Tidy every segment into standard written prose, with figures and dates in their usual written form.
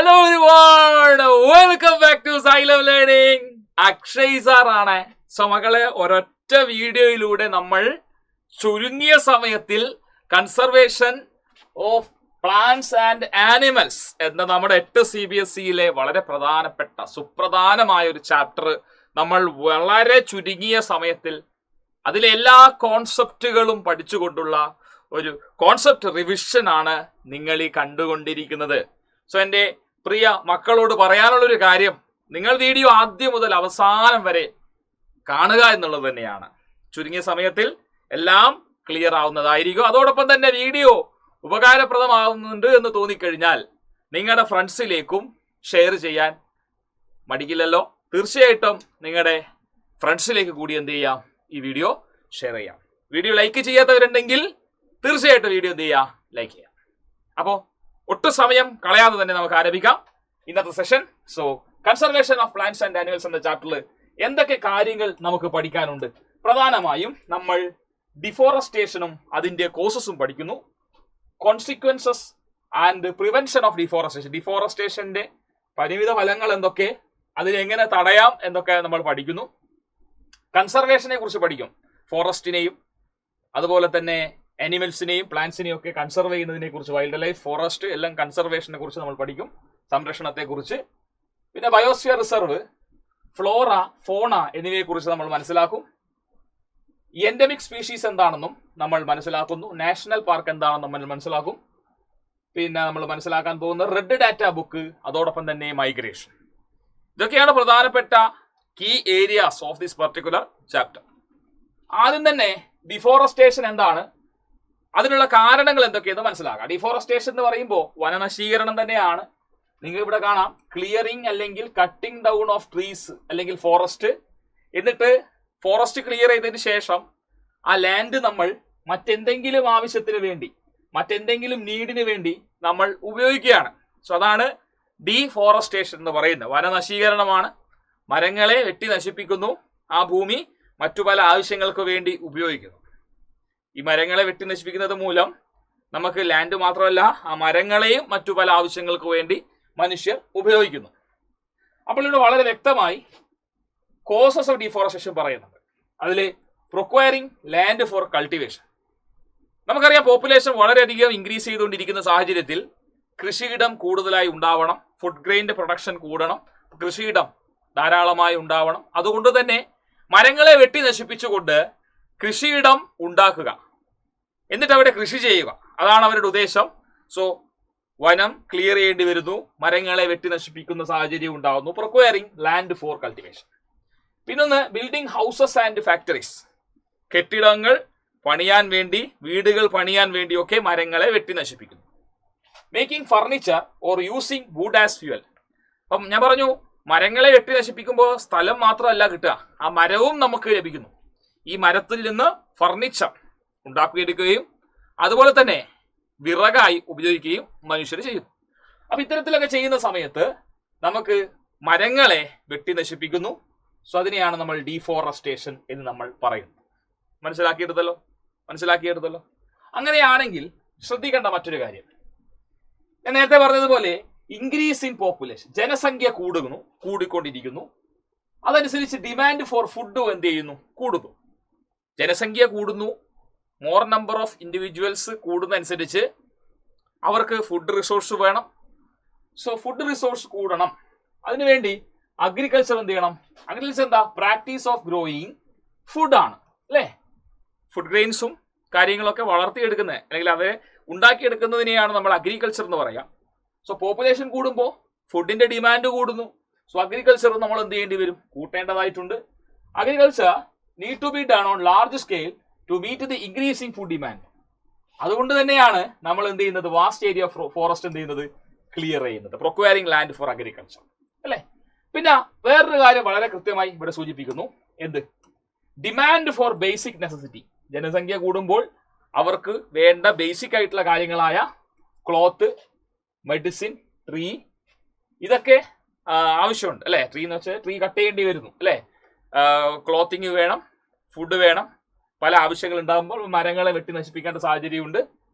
Hello ഒരുപാട് welcome back to Xylem Learning. Akshay sir ആണ്. So മക്കളെ, ഒരൊറ്റ വീഡിയോയിലൂടെ നമ്മൾ ചുരുങ്ങിയ സമയത്തിൽ conservation of plants and animals എന്ന നമ്മുടെ 8 CBSEയിലെ വളരെ പ്രധാനപ്പെട്ട സുപ്രധാനമായ ഒരു ചാപ്റ്റർ നമ്മൾ വളരെ ചുരുങ്ങിയ സമയത്തിൽ അതിലെ എല്ലാ കോൺസെപ്റ്റുകളും പഠിച്ചുകൊണ്ടുള്ള ഒരു കോൺസെപ്റ്റ് റിവിഷൻ ആണ് നിങ്ങൾ ഈ കണ്ടുകൊണ്ടിരിക്കുന്നത്. സോ എൻ്റെ പ്രിയ മക്കളോട് പറയാനുള്ളൊരു കാര്യം, നിങ്ങൾ വീഡിയോ ആദ്യം മുതൽ അവസാനം വരെ കാണുക എന്നുള്ളത് തന്നെയാണ്. ചുരുങ്ങിയ സമയത്തിൽ എല്ലാം ക്ലിയർ ആവുന്നതായിരിക്കും. അതോടൊപ്പം തന്നെ വീഡിയോ ഉപകാരപ്രദമാവുന്നുണ്ട് എന്ന് തോന്നിക്കഴിഞ്ഞാൽ നിങ്ങളുടെ ഫ്രണ്ട്സിലേക്കും ഷെയർ ചെയ്യാൻ മടിക്കില്ലല്ലോ. തീർച്ചയായിട്ടും നിങ്ങളുടെ ഫ്രണ്ട്സിലേക്ക് കൂടി എന്ത് ചെയ്യാം, ഈ വീഡിയോ ഷെയർ ചെയ്യാം. വീഡിയോ ലൈക്ക് ചെയ്യാത്തവരുണ്ടെങ്കിൽ തീർച്ചയായിട്ടും വീഡിയോ എന്ത് ചെയ്യുക, ലൈക്ക് ചെയ്യാം. അപ്പോൾ ഒട്ടും സമയം കളയാതെ തന്നെ നമുക്ക് ആരംഭിക്കാം ഇന്നത്തെ session. So conservation of plants and animals എന്ന ചാപ്റ്ററിൽ എന്തൊക്കെ കാര്യങ്ങൾ നമുക്ക് പഠിക്കാനുണ്ട്? പ്രധാനമായും നമ്മൾ ഡിഫോറസ്റ്റേഷനും അതിന്റെ കോസസും പഠിക്കുന്നു. Consequences and prevention of deforestation, ഡിഫോറസ്റ്റേഷന്റെ പരിമിത ഫലങ്ങൾ എന്തൊക്കെ, അതിനെങ്ങനെ തടയാം എന്നൊക്കെ നമ്മൾ പഠിക്കുന്നു. കൺസർവേഷനെ കുറിച്ച് പഠിക്കും. ഫോറസ്റ്റിനെയും അതുപോലെ തന്നെ ആനിമൽസിനെയും പ്ലാന്റ്സിനെയും ഒക്കെ കൺസർവ് ചെയ്യുന്നതിനെ കുറിച്ച്, വൈൽഡ് ലൈഫ്, ഫോറസ്റ്റ് എല്ലാം കൺസർവേഷനെ കുറിച്ച് നമ്മൾ പഠിക്കും, സംരക്ഷണത്തെ കുറിച്ച്. പിന്നെ ബയോസ്ഫിയർ റിസർവ്, ഫ്ലോറ, ഫോണ എന്നിവയെ കുറിച്ച് നമ്മൾ മനസ്സിലാക്കും. എൻഡമിക് സ്പീഷീസ് എന്താണെന്നും നമ്മൾ മനസ്സിലാക്കുന്നു. നാഷണൽ പാർക്ക് എന്താണെന്നും നമ്മൾ മനസ്സിലാക്കും. പിന്നെ നമ്മൾ മനസ്സിലാക്കാൻ പോകുന്ന റെഡ് ഡാറ്റ ബുക്ക്, അതോടൊപ്പം തന്നെ മൈഗ്രേഷൻ. ഇതൊക്കെയാണ് പ്രധാനപ്പെട്ട key areas of this particular chapter. ആദ്യം തന്നെ ഡിഫോറസ്റ്റേഷൻ എന്താണ്, അതിനുള്ള കാരണങ്ങൾ എന്തൊക്കെയെന്ന് മനസ്സിലാക്കാം. ഡിഫോറസ്റ്റേഷൻ എന്ന് പറയുമ്പോൾ വനനശീകരണം തന്നെയാണ്. നിങ്ങൾ ഇവിടെ കാണാം, ക്ലിയറിംഗ് അല്ലെങ്കിൽ കട്ടിംഗ് ഡൗൺ ഓഫ് ട്രീസ് അല്ലെങ്കിൽ ഫോറസ്റ്റ്. എന്നിട്ട് ഫോറസ്റ്റ് ക്ലിയർ ചെയ്തതിന് ശേഷം ആ ലാൻഡ് നമ്മൾ മറ്റെന്തെങ്കിലും ആവശ്യത്തിന് വേണ്ടി, മറ്റെന്തെങ്കിലും നീഡിന് വേണ്ടി നമ്മൾ ഉപയോഗിക്കുകയാണ്. സോ അതാണ് ഡീഫോറസ്റ്റേഷൻ എന്ന് പറയുന്നത്. വനനശീകരണമാണ്. മരങ്ങളെ വെട്ടി നശിപ്പിക്കുന്നു, ആ ഭൂമി മറ്റു പല ആവശ്യങ്ങൾക്ക് വേണ്ടി ഉപയോഗിക്കുന്നു. ഈ മരങ്ങളെ വെട്ടി നശിപ്പിക്കുന്നത് മൂലം നമുക്ക് ലാൻഡ് മാത്രമല്ല, ആ മരങ്ങളെയും മറ്റു പല ആവശ്യങ്ങൾക്ക് വേണ്ടി മനുഷ്യർ ഉപയോഗിക്കുന്നു. അപ്പോൾ ഇവിടെ വളരെ വ്യക്തമായി കോസസ് ഓഫ് ഡിഫോറസ്റ്റേഷൻ പറയുന്നുണ്ട്. അതിൽ പ്രൊക്വയറിംഗ് ലാൻഡ് ഫോർ കൾട്ടിവേഷൻ. നമുക്കറിയാം, പോപ്പുലേഷൻ വളരെയധികം ഇൻക്രീസ് ചെയ്തുകൊണ്ടിരിക്കുന്ന സാഹചര്യത്തിൽ കൃഷിയിടം കൂടുതലായി ഉണ്ടാവണം, ഫുഡ് ഗ്രെയിൻ്റെ പ്രൊഡക്ഷൻ കൂടണം, കൃഷിയിടം ധാരാളമായി ഉണ്ടാവണം. അതുകൊണ്ട് തന്നെ മരങ്ങളെ വെട്ടി നശിപ്പിച്ചുകൊണ്ട് കൃഷിയിടം ഉണ്ടാക്കുക, എന്നിട്ട് അവിടെ കൃഷി ചെയ്യുക, അതാണ് അവരുടെ ഉദ്ദേശം. സോ വനം ക്ലിയർ ചെയ്യേണ്ടി വരുന്നു, മരങ്ങളെ വെട്ടി നശിപ്പിക്കുന്ന സാഹചര്യം ഉണ്ടാകുന്നു. Procuring land for cultivation. പിന്നൊന്ന് ബിൽഡിംഗ് ഹൗസസ് ആൻഡ് ഫാക്ടറീസ്. കെട്ടിടങ്ങൾ പണിയാൻ വേണ്ടി, വീടുകൾ പണിയാൻ വേണ്ടിയൊക്കെ മരങ്ങളെ വെട്ടി നശിപ്പിക്കുന്നു. Making furniture or using wood as fuel. അപ്പം ഞാൻ പറഞ്ഞു, മരങ്ങളെ വെട്ടി നശിപ്പിക്കുമ്പോൾ സ്ഥലം മാത്രമല്ല കിട്ടുക, ആ മരവും നമുക്ക് ലഭിക്കുന്നു. ഈ മരത്തിൽ നിന്ന് ഫർണിച്ചർ ഉണ്ടാക്കിയെടുക്കുകയും അതുപോലെ തന്നെ വിറകായി ഉപയോഗിക്കുകയും മനുഷ്യർ ചെയ്യുന്നു. അപ്പൊ ഇത്തരത്തിലൊക്കെ ചെയ്യുന്ന സമയത്ത് നമുക്ക് മരങ്ങളെ വെട്ടി നശിപ്പിക്കുന്നു. സോ അതിനെയാണ് നമ്മൾ ഡീഫോറസ്റ്റേഷൻ എന്ന് നമ്മൾ പറയുന്നത്. മനസ്സിലാക്കിയെടുത്തല്ലോ. അങ്ങനെയാണെങ്കിൽ ശ്രദ്ധിക്കേണ്ട മറ്റൊരു കാര്യം, ഞാൻ നേരത്തെ പറഞ്ഞതുപോലെ ഇൻക്രീസ് ഇൻ പോപ്പുലേഷൻ, ജനസംഖ്യ കൂടിക്കൊണ്ടിരിക്കുന്നു. അതനുസരിച്ച് ഡിമാൻഡ് ഫോർ ഫുഡ് എന്ത് ചെയ്യുന്നു, കൂടുന്നു. ജനസംഖ്യ കൂടുന്നു, മോർ നമ്പർ ഓഫ് ഇൻഡിവിജ്വൽസ് കൂടുന്നതനുസരിച്ച് അവർക്ക് ഫുഡ് റിസോഴ്സ് വേണം. സോ ഫുഡ് റിസോഴ്സ് കൂടണം. അതിനുവേണ്ടി അഗ്രികൾച്ചർ എന്ത് ചെയ്യണം? അഗ്രികൾച്ചർ എന്താ? പ്രാക്ടീസ് ഓഫ് ഗ്രോയിങ് ഫുഡ് ആണ്, അല്ലേ? ഫുഡ് ഗ്രെയിൻസും കാര്യങ്ങളൊക്കെ വളർത്തിയെടുക്കുന്നത് അല്ലെങ്കിൽ അവരെ ഉണ്ടാക്കിയെടുക്കുന്നതിനെയാണ് നമ്മൾ അഗ്രികൾച്ചർ എന്ന് പറയാം. സോ പോപ്പുലേഷൻ കൂടുമ്പോൾ ഫുഡിന്റെ ഡിമാൻഡ് കൂടുന്നു. സോ അഗ്രികൾച്ചർ നമ്മൾ എന്ത് ചെയ്യേണ്ടി വരും? കൂട്ടേണ്ടതായിട്ടുണ്ട്. Agriculture need to be done on large scale to meet the increasing food demand. അതുകൊണ്ട് തന്നെയാണ് നമ്മൾ എന്ത് ചെയ്യുന്നത്? വാസ്റ്റ് ഏരിയ ഫോറസ്റ്റ് എന്ത് ചെയ്യുന്നത്? ക്ലിയർ ചെയ്യുന്നത്. പ്രൊക്വയറിംഗ് ലാൻഡ് ഫോർ അഗ്രികൾച്ചർ, അല്ലേ? പിന്നെ വേറൊരു കാര്യം വളരെ കൃത്യമായി ഇവിടെ സൂചിപ്പിക്കുന്നു. എന്ത്? Demand for basic necessity. ജനസംഖ്യ കൂടുമ്പോൾ അവർക്ക് വേണ്ട ബേസിക് ആയിട്ടുള്ള കാര്യങ്ങളായ ക്ലോത്ത്, മെഡിസിൻ, ട്രീ, ഇതൊക്കെ ആവശ്യമുണ്ട്, അല്ലേ? ട്രീ എന്ന് വെച്ചാൽ ട്രീ കട്ട് ചെയ്യേണ്ടി വരുന്നു, അല്ലേ? ക്ലോത്തിങ് വേണം, ഫുഡ് വേണം, പല ആവശ്യങ്ങൾ ഉണ്ടാകുമ്പോൾ മരങ്ങളെ വെട്ടി നശിപ്പിക്കേണ്ട സാഹചര്യമുണ്ട്.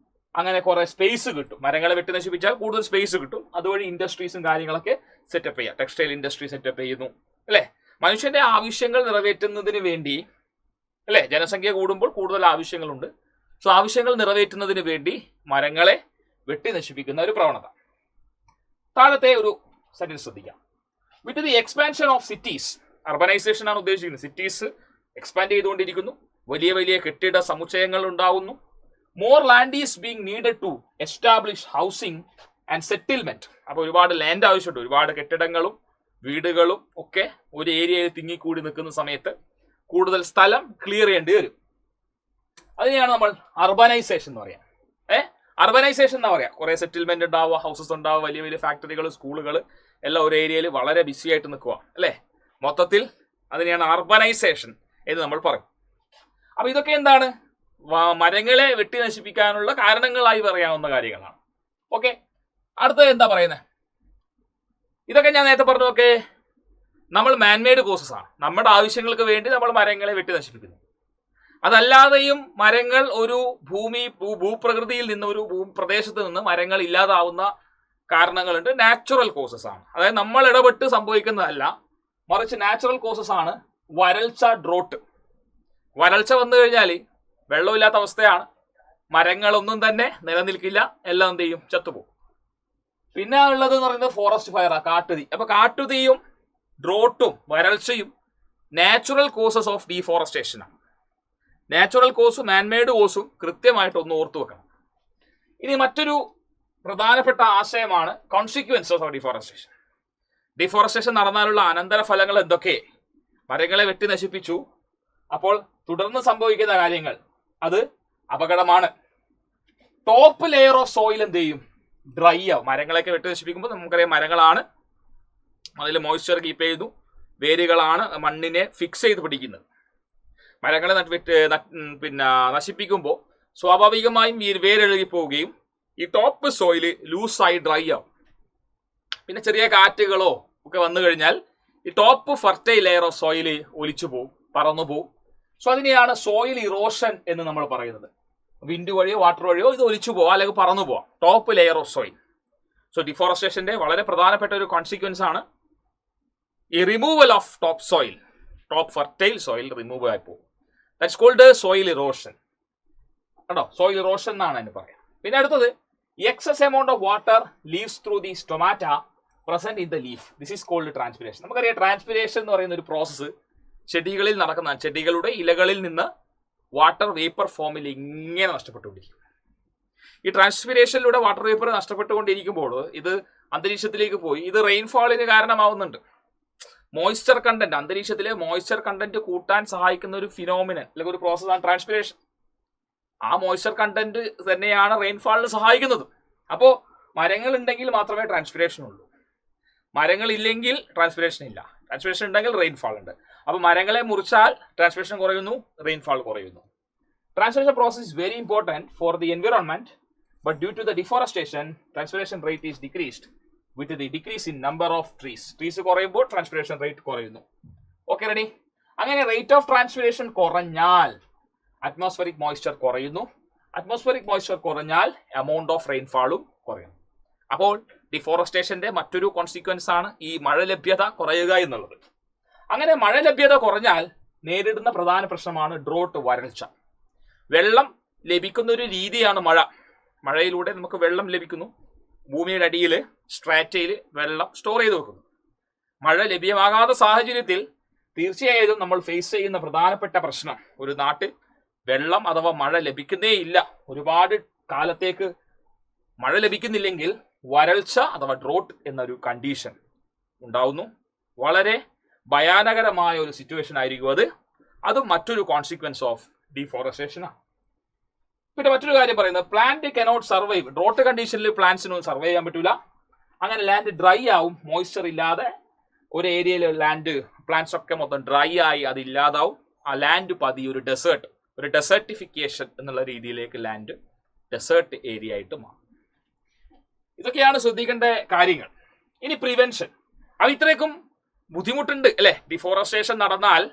അങ്ങനെ കുറെ സ്പേസ് കിട്ടും. മരങ്ങളെ വെട്ടി നശിപ്പിച്ചാൽ കൂടുതൽ സ്പേസ് കിട്ടും. അതുവഴി ഇൻഡസ്ട്രീസും കാര്യങ്ങളൊക്കെ സെറ്റപ്പ് ചെയ്യാം. ടെക്സ്റ്റൈൽ ഇൻഡസ്ട്രി സെറ്റപ്പ് ചെയ്യുന്നു അല്ലേ. മനുഷ്യന്റെ ആവശ്യങ്ങൾ നിറവേറ്റുന്നതിന് വേണ്ടി അല്ലേ, ജനസംഖ്യ കൂടുമ്പോൾ കൂടുതൽ ആവശ്യങ്ങളുണ്ട്. സോ ആവശ്യങ്ങൾ നിറവേറ്റുന്നതിന് വേണ്ടി മരങ്ങളെ വെട്ടി നശിപ്പിക്കുന്ന ഒരു പ്രവണത. താഴത്തെ ഒരു സെന്റൻസ് ശ്രദ്ധിക്കാം. With the expansion of cities, urbanisation ആണ് ഉദ്ദേശിക്കുന്നത്. സിറ്റീസ് എക്സ്പാൻഡ് ചെയ്തുകൊണ്ടിരിക്കുന്നു, വലിയ വലിയ കെട്ടിട സമുച്ചയങ്ങൾ ഉണ്ടാവുന്നു. More land is being needed to establish housing and settlement. അപ്പോൾ ഒരുപാട് ലാൻഡ് ആവശ്യമുണ്ട്. ഒരുപാട് കെട്ടിടങ്ങളും വീടുകളും ഒക്കെ ഒരു ഏരിയയിൽ തിങ്ങിക്കൂടി നിൽക്കുന്ന സമയത്ത് കൂടുതൽ സ്ഥലം ക്ലിയർ ചെയ്യേണ്ടി വരും. അതിനെയാണ് നമ്മൾ അർബനൈസേഷൻ എന്ന് പറയാം. അർബനൈസേഷൻ എന്നാ പറയാ. കുറെ സെറ്റിൽമെന്റ് ഉണ്ടാവുക, ഹൗസസ് ഉണ്ടാവുക, വലിയ വലിയ ഫാക്ടറികൾ, സ്കൂളുകൾ എല്ലാം ഒരു ഏരിയയിൽ വളരെ ബിസി ആയിട്ട് നിൽക്കുക അല്ലേ. മൊത്തത്തിൽ അതിനെയാണ് അർബനൈസേഷൻ എന്ന് നമ്മൾ പറയും. അപ്പൊ ഇതൊക്കെ എന്താണ്, മരങ്ങളെ വെട്ടി നശിപ്പിക്കാനുള്ള കാരണങ്ങളായി പറയാവുന്ന കാര്യങ്ങളാണ്. ഓക്കെ, അടുത്തത് എന്താ പറയുന്നത്? ഇതൊക്കെ ഞാൻ നേരത്തെ പറഞ്ഞു. ഓക്കെ, നമ്മൾ മാൻമെയ്ഡ് കോസസ് ആണ്. നമ്മുടെ ആവശ്യങ്ങൾക്ക് വേണ്ടി നമ്മൾ മരങ്ങളെ വെട്ടി നശിപ്പിക്കുന്നു. അതല്ലാതെയും മരങ്ങൾ ഒരു ഭൂപ്രകൃതിയിൽ നിന്ന്, ഒരു ഭൂപ്രദേശത്ത് നിന്ന് മരങ്ങൾ ഇല്ലാതാവുന്ന കാരണങ്ങളുണ്ട്. നാച്ചുറൽ കോസസ് ആണ്. അതായത് നമ്മൾ ഇടപെട്ട് സംഭവിക്കുന്നതല്ല, മറിച്ച് നാച്ചുറൽ കോസസ് ആണ്. വരൾച്ച, ഡ്രോട്ട്. വരൾച്ച വന്നു കഴിഞ്ഞാൽ വെള്ളമില്ലാത്ത അവസ്ഥയാണ്. മരങ്ങളൊന്നും തന്നെ നിലനിൽക്കില്ല, എല്ലാം എന്ത് ചെയ്യും, ചത്തുപോകും. പിന്നെ ഉള്ളത് എന്ന് പറയുന്നത് ഫോറസ്റ്റ് ഫയറാ, കാട്ടുതീ. അപ്പൊ കാട്ടുതീയും ഡ്രോട്ടും വരൾച്ചയും നാച്ചുറൽ കോസസ് ഓഫ് ഡീഫോറസ്റ്റേഷൻ ആണ്. നാച്ചുറൽ കോസും മാൻമെയ്ഡ് കോസും കൃത്യമായിട്ട് ഒന്ന് ഓർത്തു വെക്കണം. ഇനി മറ്റൊരു പ്രധാനപ്പെട്ട ആശയമാണ് കോൺസിക്വൻസസ് ഓഫ് ഡിഫോറസ്റ്റേഷൻ. ഡിഫോറസ്റ്റേഷൻ നടന്നാലുള്ള അനന്തരഫലങ്ങൾ എന്തൊക്കെ? മരങ്ങളെ വെട്ടി നശിപ്പിച്ചു, അപ്പോൾ തുടർന്ന് സംഭവിക്കുന്ന കാര്യങ്ങൾ അത് അപകടമാണ്. ടോപ്പ് ലെയർ ഓഫ് സോയിൽ എന്ത് ചെയ്യും, ഡ്രൈ ആവും. മരങ്ങളൊക്കെ വെട്ടി നശിപ്പിക്കുമ്പോൾ നമുക്കറിയാം മരങ്ങളാണ് അതിൽ മോയ്സ്ചർ കീപ്പ് ചെയ്തു, വേരുകളാണ് മണ്ണിനെ ഫിക്സ് ചെയ്ത് പിടിക്കുന്നത്. മരങ്ങളെ നശിപ്പിക്കുമ്പോൾ സ്വാഭാവികമായും വേരെഴുകി പോവുകയും ഈ ടോപ്പ് സോയില് ലൂസായി ഡ്രൈ ആവും. പിന്നെ ചെറിയ കാറ്റുകളോ ഒക്കെ വന്നു കഴിഞ്ഞാൽ ഈ top fertile layer of soil ഒലിച്ചു പോവും, പറന്നു പോവും. സോ അതിനെയാണ് സോയിൽ ഇറോഷൻ എന്ന് നമ്മൾ പറയുന്നത്. വിൻഡ് വഴിയോ വാട്ടർ വഴിയോ ഇത് ഒലിച്ചു പോവാം, അല്ലെങ്കിൽ പറന്നു പോവാം. Top layer of soil. So ഡിഫോറസ്റ്റേഷന്റെ വളരെ പ്രധാനപ്പെട്ട ഒരു കോൺസിക്വൻസ് ആണ് ഈ removal of top soil. Top fertile soil remove ആയി പോകും. That's called soil erosion. കേട്ടോ, സോയിൽ ഇറോഷൻ എന്നാണ് അതിന് പറയാം. പിന്നെ അടുത്തത്, excess amount of water leaves through the stomata present in the leaf. This is called transpiration. നമുക്കറിയാം ട്രാൻസ്പിരേഷൻ എന്ന് പറയുന്ന ഒരു പ്രോസസ്സ് ചെടികളിൽ നടക്കുന്നതാണ്. ചെടികളുടെ ഇലകളിൽ നിന്ന് വാട്ടർ വേപ്പർ ഫോമിൽ ഇങ്ങനെ നഷ്ടപ്പെട്ടുകൊണ്ടിരിക്കും. ഈ ട്രാൻസ്പിരേഷനിലൂടെ വാട്ടർ വേപ്പർ നഷ്ടപ്പെട്ടുകൊണ്ടിരിക്കുമ്പോൾ ഇത് അന്തരീക്ഷത്തിലേക്ക് പോയി ഇത് റെയിൻഫാളിന് കാരണമാവുന്നുണ്ട്. മോയ്സ്ചർ കണ്ടന്റ്, അന്തരീക്ഷത്തിലെ മോയ്സ്ചർ കണ്ടന്റ് കൂട്ടാൻ സഹായിക്കുന്ന ഒരു ഫിനോമിനൻ അല്ലെങ്കിൽ ഒരു പ്രോസസ്സാണ് ട്രാൻസ്പിരേഷൻ. ആ മോയ്സ്ചർ കണ്ടന്റ് തന്നെയാണ് റെയിൻഫാളിന് സഹായിക്കുന്നത്. അപ്പോൾ മരങ്ങൾ ഉണ്ടെങ്കിൽ മാത്രമേ ട്രാൻസ്പിരേഷൻ ഉള്ളൂ. മരങ്ങൾ ഇല്ലെങ്കിൽ ട്രാൻസ്പിരേഷൻ ഇല്ല. ട്രാൻസ്പിരേഷൻ ഉണ്ടെങ്കിൽ റെയിൻഫാൾ ഉണ്ട്. അപ്പോൾ മരങ്ങളെ മുറിച്ചാൽ ട്രാൻസ്പിരേഷൻ കുറയുന്നു, റെയിൻഫാൾ കുറയുന്നു. Transpiration process is very important for the environment, but due to the deforestation, transpiration rate is decreased with the decrease in number of trees. Trees കുറയുമ്പോൾ ട്രാൻസ്പിരേഷൻ റേറ്റ് കുറയുന്നു. Okay, ready? അങ്ങനെ rate of transpiration കുറഞ്ഞാൽ atmospheric moisture കുറയുന്നു. Atmospheric moisture കുറഞ്ഞാൽ amount of റെയിൻഫാളും കുറയുന്നു. അപ്പോൾ ഡിഫോറസ്റ്റേഷന്റെ മറ്റൊരു consequence ആണ് ഈ മഴ ലഭ്യത കുറയുക എന്നുള്ളത്. അങ്ങനെ മഴ ലഭ്യത കുറഞ്ഞാൽ നേരിടുന്ന പ്രധാന പ്രശ്നമാണ് ഡ്രോട്ട്, വരൾച്ച. വെള്ളം ലഭിക്കുന്ന ഒരു രീതിയാണ് മഴ. മഴയിലൂടെ നമുക്ക് വെള്ളം ലഭിക്കുന്നു. ഭൂമിയുടെ അടിയിൽ സ്ട്രാറ്റയിൽ വെള്ളം സ്റ്റോർ ചെയ്ത് വെക്കുന്നു. മഴ ലഭ്യമാകാത്ത സാഹചര്യത്തിൽ തീർച്ചയായും നമ്മൾ ഫേസ് ചെയ്യുന്ന പ്രധാനപ്പെട്ട പ്രശ്നം, ഒരു നാട്ടിൽ വെള്ളം അഥവാ മഴ ലഭിക്കുന്നേ ഇല്ല, ഒരുപാട് കാലത്തേക്ക് മഴ ലഭിക്കുന്നില്ലെങ്കിൽ വരൾച്ച അഥവാ ഡ്രോട്ട് എന്നൊരു കണ്ടീഷൻ ഉണ്ടാവുന്നു. വളരെ ഭയാനകരമായ ഒരു സിറ്റുവേഷൻ ആയിരിക്കും അത്. അതും മറ്റൊരു കോൺസിക്വൻസ് ഓഫ് ഡിഫോറസ്റ്റേഷനാണ്. പിന്നെ മറ്റൊരു കാര്യം പറയുന്നത്, പ്ലാന്റ് കനോട്ട് സർവൈവ്. ഡ്രോട്ട് കണ്ടീഷനിൽ പ്ലാന്റ്സിനൊന്നും സർവൈവ് ചെയ്യാൻ പറ്റില്ല. അങ്ങനെ ലാൻഡ് ഡ്രൈ ആവും. മോയ്സ്ചർ ഇല്ലാതെ ഒരു ഏരിയയിൽ ലാൻഡ് പ്ലാന്റ്സ് ഒക്കെ മൊത്തം ഡ്രൈ ആയി അത് ഇല്ലാതാവും. ആ ലാൻഡ് പതി ഒരു ഡെസേർട്ട്, ഒരു ഡെസേർട്ടിഫിക്കേഷൻ എന്നുള്ള രീതിയിലേക്ക് ലാൻഡ് ഡെസേർട്ട് ഏരിയ ആയിട്ട് മാറും. ഇതൊക്കെയാണ് ശ്രദ്ധിക്കേണ്ട കാര്യങ്ങൾ. ഇനി പ്രിവെൻഷൻ. അത് ഇത്രയ്ക്കും ബുദ്ധിമുട്ടുണ്ട് അല്ലെ? ഡിഫോറസ്റ്റേഷൻ നടന്നാൽ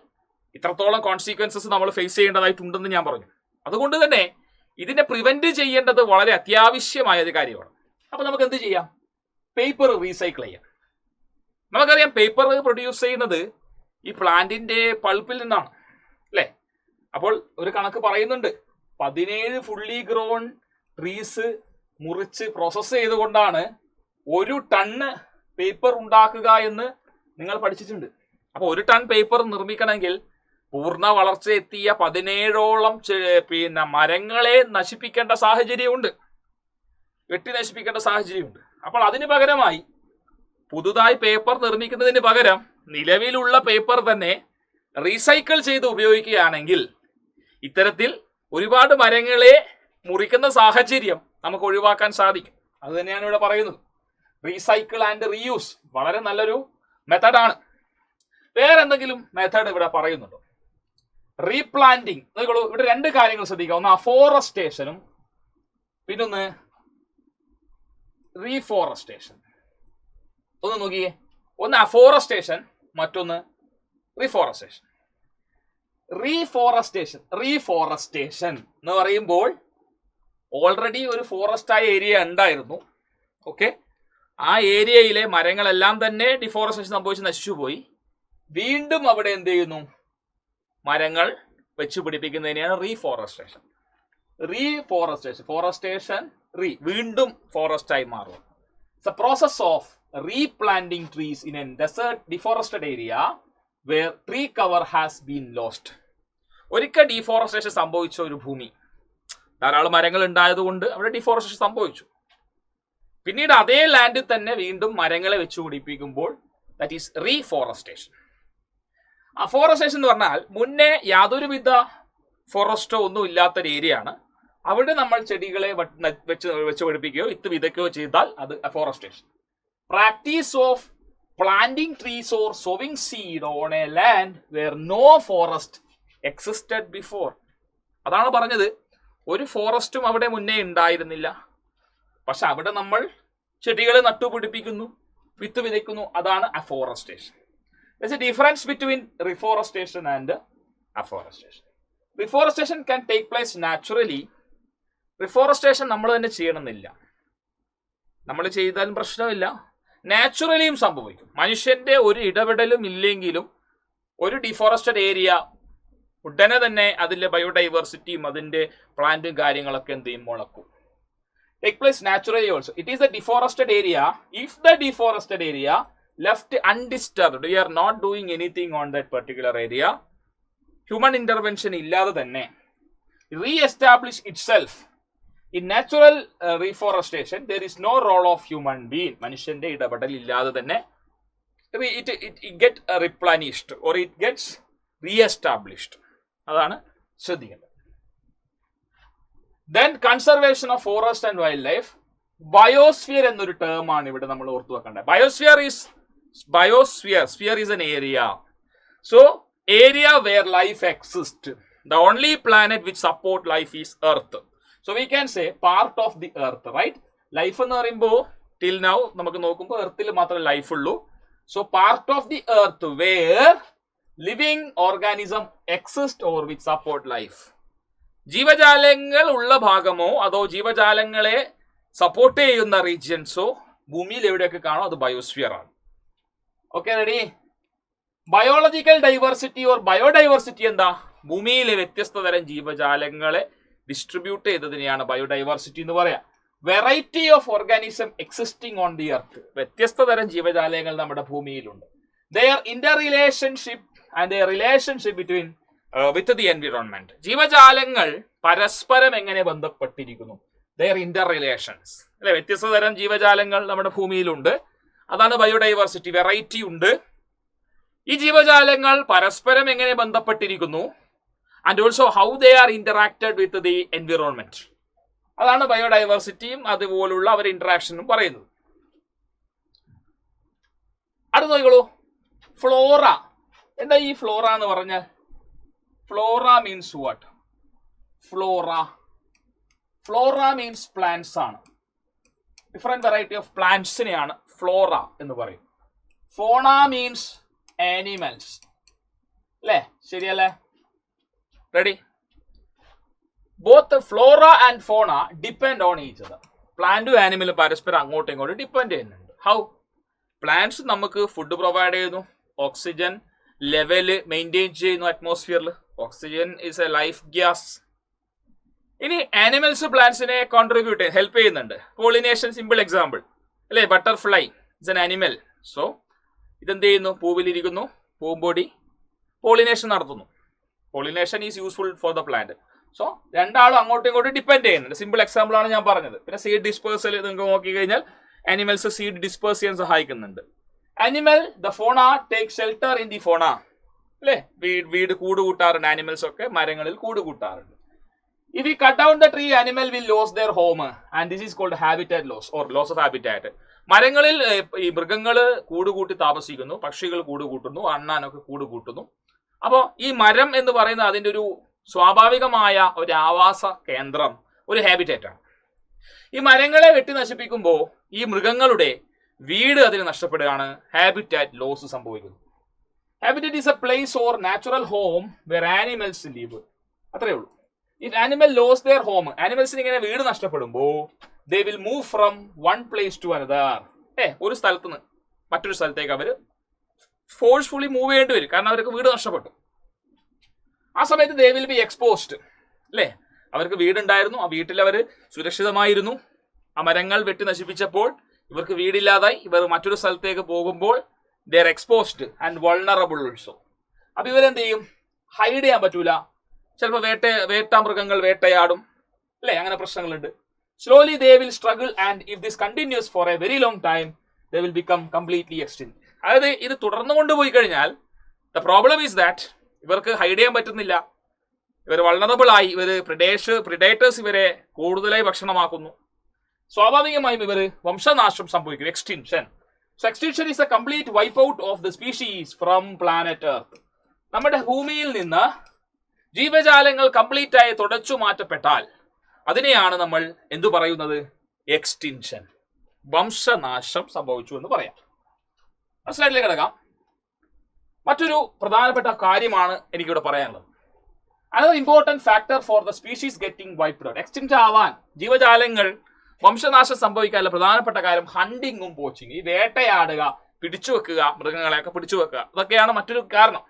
ഇത്രത്തോളം കോൺസിക്വൻസസ് നമ്മൾ ഫേസ് ചെയ്യേണ്ടതായിട്ടുണ്ടെന്ന് ഞാൻ പറഞ്ഞു. അതുകൊണ്ട് തന്നെ ഇതിനെ പ്രിവെന്റ് ചെയ്യേണ്ടത് വളരെ അത്യാവശ്യമായ ഒരു കാര്യമാണ്. അപ്പൊ നമുക്ക് എന്ത് ചെയ്യാം? പേപ്പർ റീസൈക്കിൾ ചെയ്യാം. നമുക്കറിയാം പേപ്പർ പ്രൊഡ്യൂസ് ചെയ്യുന്നത് ഈ പ്ലാന്റിന്റെ പൾപ്പിൽ നിന്നാണ് അല്ലേ? അപ്പോൾ ഒരു കണക്ക് പറയുന്നുണ്ട്, 17 ഫുള്ളി ഗ്രോൺ ട്രീസ് മുറിച്ച് പ്രോസസ്സ് ചെയ്തുകൊണ്ടാണ് 1 ടണ്ണ് പേപ്പർ ഉണ്ടാക്കുക എന്ന് നിങ്ങൾ പഠിച്ചിട്ടുണ്ട്. അപ്പൊ 1 ടൺ പേപ്പർ നിർമ്മിക്കണമെങ്കിൽ പൂർണ്ണ വളർച്ച എത്തിയ 17ഓളം മരങ്ങളെ നശിപ്പിക്കേണ്ട സാഹചര്യമുണ്ട്, വെട്ടി നശിപ്പിക്കേണ്ട സാഹചര്യമുണ്ട്. അപ്പോൾ അതിന് പകരമായി പുതുതായി പേപ്പർ നിർമ്മിക്കുന്നതിന് പകരം നിലവിലുള്ള പേപ്പർ തന്നെ റീസൈക്കിൾ ചെയ്ത് ഉപയോഗിക്കുകയാണെങ്കിൽ ഇത്തരത്തിൽ ഒരുപാട് മരങ്ങളെ മുറിക്കുന്ന സാഹചര്യം നമുക്ക് ഒഴിവാക്കാൻ സാധിക്കും. അത് തന്നെയാണ് ഇവിടെ പറയുന്നത്. റീസൈക്കിൾ ആൻഡ് റീയൂസ് വളരെ നല്ലൊരു മെത്തഡാണ്. വേറെ എന്തെങ്കിലും മെത്തേഡ് ഇവിടെ പറയുന്നുണ്ടോ? റീപ്ലാന്റിങ്. ഇവിടെ 2 കാര്യങ്ങൾ ശ്രദ്ധിക്കുക. ഒന്ന് അഫോറസ്റ്റേഷനും പിന്നൊന്ന് റീഫോറസ്റ്റേഷൻ. ഒന്ന് നോക്കിയേ, ഒന്ന് അഫോറസ്റ്റേഷൻ, മറ്റൊന്ന് റീഫോറസ്റ്റേഷൻ. റീഫോറസ്റ്റേഷൻ എന്ന് പറയുമ്പോൾ ഓൾറെഡി ഒരു ഫോറസ്റ്റ് ആയ ഏരിയ ഉണ്ടായിരുന്നു. ഓക്കെ, ആ ഏരിയയിലെ മരങ്ങളെല്ലാം തന്നെ ഡിഫോറസ്റ്റേഷൻ സംഭവിച്ച് നശിച്ചുപോയി. വീണ്ടും അവിടെ എന്ത് ചെയ്യുന്നു? മരങ്ങൾ വെച്ച് പിടിപ്പിക്കുന്നതിനെയാണ് റീഫോറസ്റ്റേഷൻ. ഫോറസ്റ്റേഷൻ വീണ്ടും ഫോറസ്റ്റ് ആയി മാറും. It's a process of replanting trees in a desert deforested area where tree cover has been lost. ഒരിക്കൽ ഡിഫോറസ്റ്റേഷൻ സംഭവിച്ച ഒരു ഭൂമി, ധാരാളം മരങ്ങൾ ഉണ്ടായതുകൊണ്ട് അവിടെ ഡിഫോറസ്റ്റേഷൻ സംഭവിച്ചു. പിന്നീട് അതേ ലാൻഡിൽ തന്നെ വീണ്ടും മരങ്ങളെ വെച്ച് പിടിപ്പിക്കുമ്പോൾ ദാറ്റ് ഈസ് റീഫോറസ്റ്റേഷൻ. അഫോറസ്റ്റേഷൻ എന്ന് പറഞ്ഞാൽ മുന്നേ യാതൊരുവിധ ഫോറസ്റ്റോ ഒന്നും ഇല്ലാത്തൊരു ഏരിയ ആണ്. അവിടെ നമ്മൾ ചെടികളെ വെച്ച് പിടിപ്പിക്കുകയോ വിത്ത് വിതയ്ക്കുകയോ ചെയ്താൽ അത് afforestation. Practice of planting trees or sowing seed on a land where no forest existed before. അതാണ് പറഞ്ഞത്, ഒരു ഫോറസ്റ്റും അവിടെ മുന്നേ ഉണ്ടായിരുന്നില്ല, പക്ഷെ അവിടെ നമ്മൾ ചെടികളെ നട്ടുപിടിപ്പിക്കുന്നു, വിത്ത് വിതയ്ക്കുന്നു. അതാണ് afforestation. There's a difference between reforestation and afforestation. Reforestation can take place naturally. Reforestation നമ്മൾ തന്നെ ചെയ്യണമെന്നില്ല, നമ്മൾ ചെയ്താലും പ്രശ്നമില്ല. നാച്ചുറലിയും സംഭവിക്കും. മനുഷ്യന്റെ ഒരു ഇടപെടലും ഇല്ലെങ്കിലും ഒരു ഡിഫോറസ്റ്റഡ് ഏരിയ ഉടനെ തന്നെ അതിന്റെ ബയോഡൈവേഴ്സിറ്റിയും അതിന്റെ പ്ലാന്റും കാര്യങ്ങളൊക്കെ എന്ത് ചെയ്യും? മുളക്കും. Take place naturally also. It is a deforested area. If the deforested area left undisturbed, we are not doing anything on that particular area, human intervention ഇല്ലാതെ തന്നെ reestablish itself. In natural reforestation, there is no role of human being. മനുഷ്യന്റെ ഇടപെടൽ ഇല്ലാതെ തന്നെ it get replenished or it gets re-established. അതാണ് ശ്രദ്ധിക്കേണ്ടത്. Then conservation of forest and wildlife. Biosphere എന്നൊരു term ആണ് ഇവിടെ നമ്മൾ ഓർത്തു വെക്കേണ്ടത്. Sphere is an area. So area where life exists. The only planet which support life is Earth. So we can say part of the earth, right? Life എന്ന് പറയുമ്പോൾ till now നമുക്ക് നോക്കുമ്പോൾ എർത്തിൽ മാത്രമേ ലൈഫ് ഉള്ളൂ. So part of the earth where living organism exist or which support life. ജീവജാലങ്ങൾ ഉള്ള ഭാഗമോ അതോ ജീവജാലങ്ങളെ സപ്പോർട്ട് ചെയ്യുന്ന റീജിയൻസോ ഭൂമിയിൽ എവിടെയൊക്കെ കാണോ അത് ബയോസ്ഫിയർ ആണ്. Okay, ready? Biological diversity or biodiversity എന്താ? ഭൂമിയിലെ വ്യത്യസ്ത തരം ജീവജാലങ്ങളെ ഡിസ്ട്രിബ്യൂട്ട് ചെയ്തതിനെയാണ് ബയോഡൈവേഴ്സിറ്റി എന്ന് പറയാം. Variety of organism existing on the earth. വ്യത്യസ്ത തരം ജീവജാലങ്ങൾ നമ്മുടെ ഭൂമിയിലുണ്ട്. Their inter relationship and their relationship between with the environment. ജീവജാലങ്ങൾ പരസ്പരം എങ്ങനെ ബന്ധപ്പെട്ടിരിക്കുന്നു, ദെയർ ഇന്റർ റിലേഷൻസ് അല്ലെ. വ്യത്യസ്ത തരം ജീവജാലങ്ങൾ നമ്മുടെ ഭൂമിയിലുണ്ട്, അതാണ് ബയോഡൈവേഴ്സിറ്റി. വെറൈറ്റി ഉണ്ട്. ഈ ജീവജാലങ്ങൾ പരസ്പരം എങ്ങനെ ബന്ധപ്പെട്ടിരിക്കുന്നു, and also how they are interacted with the environment. അതാണ് ബയോഡൈവേഴ്സിറ്റിയും അതുപോലുള്ള അവർ ഇന്ററാക്ഷനും പറയുന്നത്. അടുത്ത നോക്കിക്കോളൂ, ഫ്ലോറ. എന്താ ഈ ഫ്ലോറ എന്ന് പറഞ്ഞാൽ? Flora means what? Flora means plants ആണ്. ഡിഫറെന്റ് വെറൈറ്റി ഓഫ് പ്ലാന്റ്സിനെയാണ് ഫ്ലോറ എന്ന് പറയും. ഫോണ മീൻസ് ആനിമൽസ് അല്ലേ? ശരിയല്ലേ? Ready? Both flora and fauna depend on each other. പ്ലാന്റും ആനിമലും പരസ്പരം അങ്ങോട്ടും ഇങ്ങോട്ടും ഡിപ്പെൻഡ് ചെയ്യുന്നുണ്ട്. ഹൗ? പ്ലാന്റ്സ് നമുക്ക് ഫുഡ് പ്രൊവൈഡ് ചെയ്യുന്നു, ഓക്സിജൻ ലെവല് മെയിൻറ്റെയിൻ ചെയ്യുന്നു അറ്റ്മോസ്ഫിയറിൽ. Oxygen is a life gas. ഇനി ആനിമൽസ് പ്ലാന്റ്സിനെ കോൺട്രിബ്യൂട്ട് ഹെൽപ്പ് ചെയ്യുന്നുണ്ട്. പോളിനേഷൻ സിമ്പിൾ എക്സാമ്പിൾ അല്ലേ? Butterfly is an animal. So ഇതെന്ത് ചെയ്യുന്നു? പൂവിലിരിക്കുന്നു, പൂമ്പൊടി പോളിനേഷൻ നടത്തുന്നു. Pollination is useful for the plant. So രണ്ടാളും അങ്ങോട്ടും ഇങ്ങോട്ടും ഡിപ്പെൻഡ് ചെയ്യുന്നുണ്ട്. സിമ്പിൾ എക്സാമ്പിൾ ആണ് ഞാൻ പറഞ്ഞത്. പിന്നെ സീഡ് ഡിസ്പേഴ്സൽ നിങ്ങൾക്ക് നോക്കിക്കഴിഞ്ഞാൽ ആനിമൽസ് സീഡ് ഡിസ്പേഴ്സ് ചെയ്യാൻ സഹായിക്കുന്നുണ്ട്. ആനിമൽ ദ ഫോണ ടേക്ക് ഷെൽട്ടർ ഇൻ ദി ഫോണ അല്ലേ? വീട് കൂട് കൂട്ടാറുണ്ട്. ആനിമൽസ് ഒക്കെ മരങ്ങളിൽ കൂട് കൂട്ടാറുണ്ട്. If we cut down the tree, animal will lose their home, and this is called habitat loss or loss of habitat. മരങ്ങളിൽ ഈ മൃഗങ്ങൾ കൂടുകൂട്ടി താമസിക്കുന്നു, പക്ഷികൾ കൂടുകൂട്ടുന്നു, അണ്ണാനൊക്കെ കൂടുകൂട്ടുന്നു. അപ്പോൾ ഈ മരം എന്ന് പറയുന്നത് അതിൻ്റെ ഒരു സ്വാഭാവികമായ ഒരു ആവാസ കേന്ദ്രം, ഒരു ഹാബിറ്റേറ്റ് ആണ്. ഈ മരങ്ങളെ വെട്ടി നശിപ്പിക്കുമ്പോൾ ഈ മൃഗങ്ങളുടെ വീട് അതിന് നഷ്ടപ്പെടുകയാണ്. ഹാബിറ്റാറ്റ് ലോസ് സംഭവിക്കുന്നു. Habitat is a place or natural home where animals live. അത്രയേ ഉള്ളൂ. If animal lose their home, ആനിമൽസിന് ഇങ്ങനെ വീട് നഷ്ടപ്പെടുമ്പോൾ they will move from one place to another. ഒരു സ്ഥലത്ത് നിന്ന് മറ്റൊരു സ്ഥലത്തേക്ക് അവർ ഫോഴ്സ്ഫുള്ളി മൂവ് ചെയ്യേണ്ടി വരും, കാരണം അവർക്ക് വീട് നഷ്ടപ്പെട്ടു. ആ സമയത്ത് they will be exposed അല്ലേ? അവർക്ക് വീടുണ്ടായിരുന്നു, ആ വീട്ടിൽ അവർ സുരക്ഷിതമായിരുന്നു. ആ മരങ്ങൾ വെട്ടി നശിപ്പിച്ചപ്പോൾ ഇവർക്ക് വീടില്ലാതായി. ഇവർ മറ്റൊരു സ്ഥലത്തേക്ക് പോകുമ്പോൾ they are exposed and vulnerable also. അപ്പൊ ഇവരെന്ത് ചെയ്യും? ഹൈഡ് ചെയ്യാൻ പറ്റൂല. ചിലപ്പോൾ വേട്ടാമൃഗങ്ങൾ വേട്ടയാടും അല്ലേ? അങ്ങനെ പ്രശ്നങ്ങളുണ്ട്. Slowly they will struggle and if this continues for a very long time they will become completely extinct. അതായത് ഇത് തുടർന്നു കൊണ്ടുപോയി കഴിഞ്ഞാൽ ദ പ്രോബ്ലം ഈസ് ദാറ്റ് ഇവർക്ക് ഹൈഡ് ചെയ്യാൻ പറ്റുന്നില്ല. ഇവർ വൾണറബിൾ ആയി. ഇവർ പ്രിഡേറ്റേഴ്സ് ഇവരെ കൂടുതലായി ഭക്ഷണമാക്കുന്നു. സ്വാഭാവികമായും ഇവർ വംശനാശം സംഭവിക്കും. Extinction. So extinction is A complete wipe out of the species from planet earth. നമ്മുടെ ഭൂമിയിൽ നിന്ന് ജീവജാലങ്ങൾ കംപ്ലീറ്റ് ആയി തുടച്ചു മാറ്റപ്പെട്ടാൽ അതിനെയാണ് നമ്മൾ എന്തു പറയുന്നത്? എക്സ്റ്റിൻഷൻ, വംശനാശം സംഭവിച്ചു എന്ന് പറയാം. സ്ലൈഡിലേക്ക് കിടക്കാം. മറ്റൊരു പ്രധാനപ്പെട്ട കാര്യമാണ് എനിക്കിവിടെ പറയാനുള്ളത്. അതൊരു important factor for the species getting wiped out. Extinct ആവാൻ ജീവജാലങ്ങൾ വംശനാശം സംഭവിക്കാനുള്ള പ്രധാനപ്പെട്ട കാര്യം ഹണ്ടിങ്ങും പോച്ചിങ്ങും. ഈ വേട്ടയാടുക, പിടിച്ചു വെക്കുക, മൃഗങ്ങളെയൊക്കെ പിടിച്ചു വെക്കുക, ഇതൊക്കെയാണ് മറ്റൊരു കാരണം.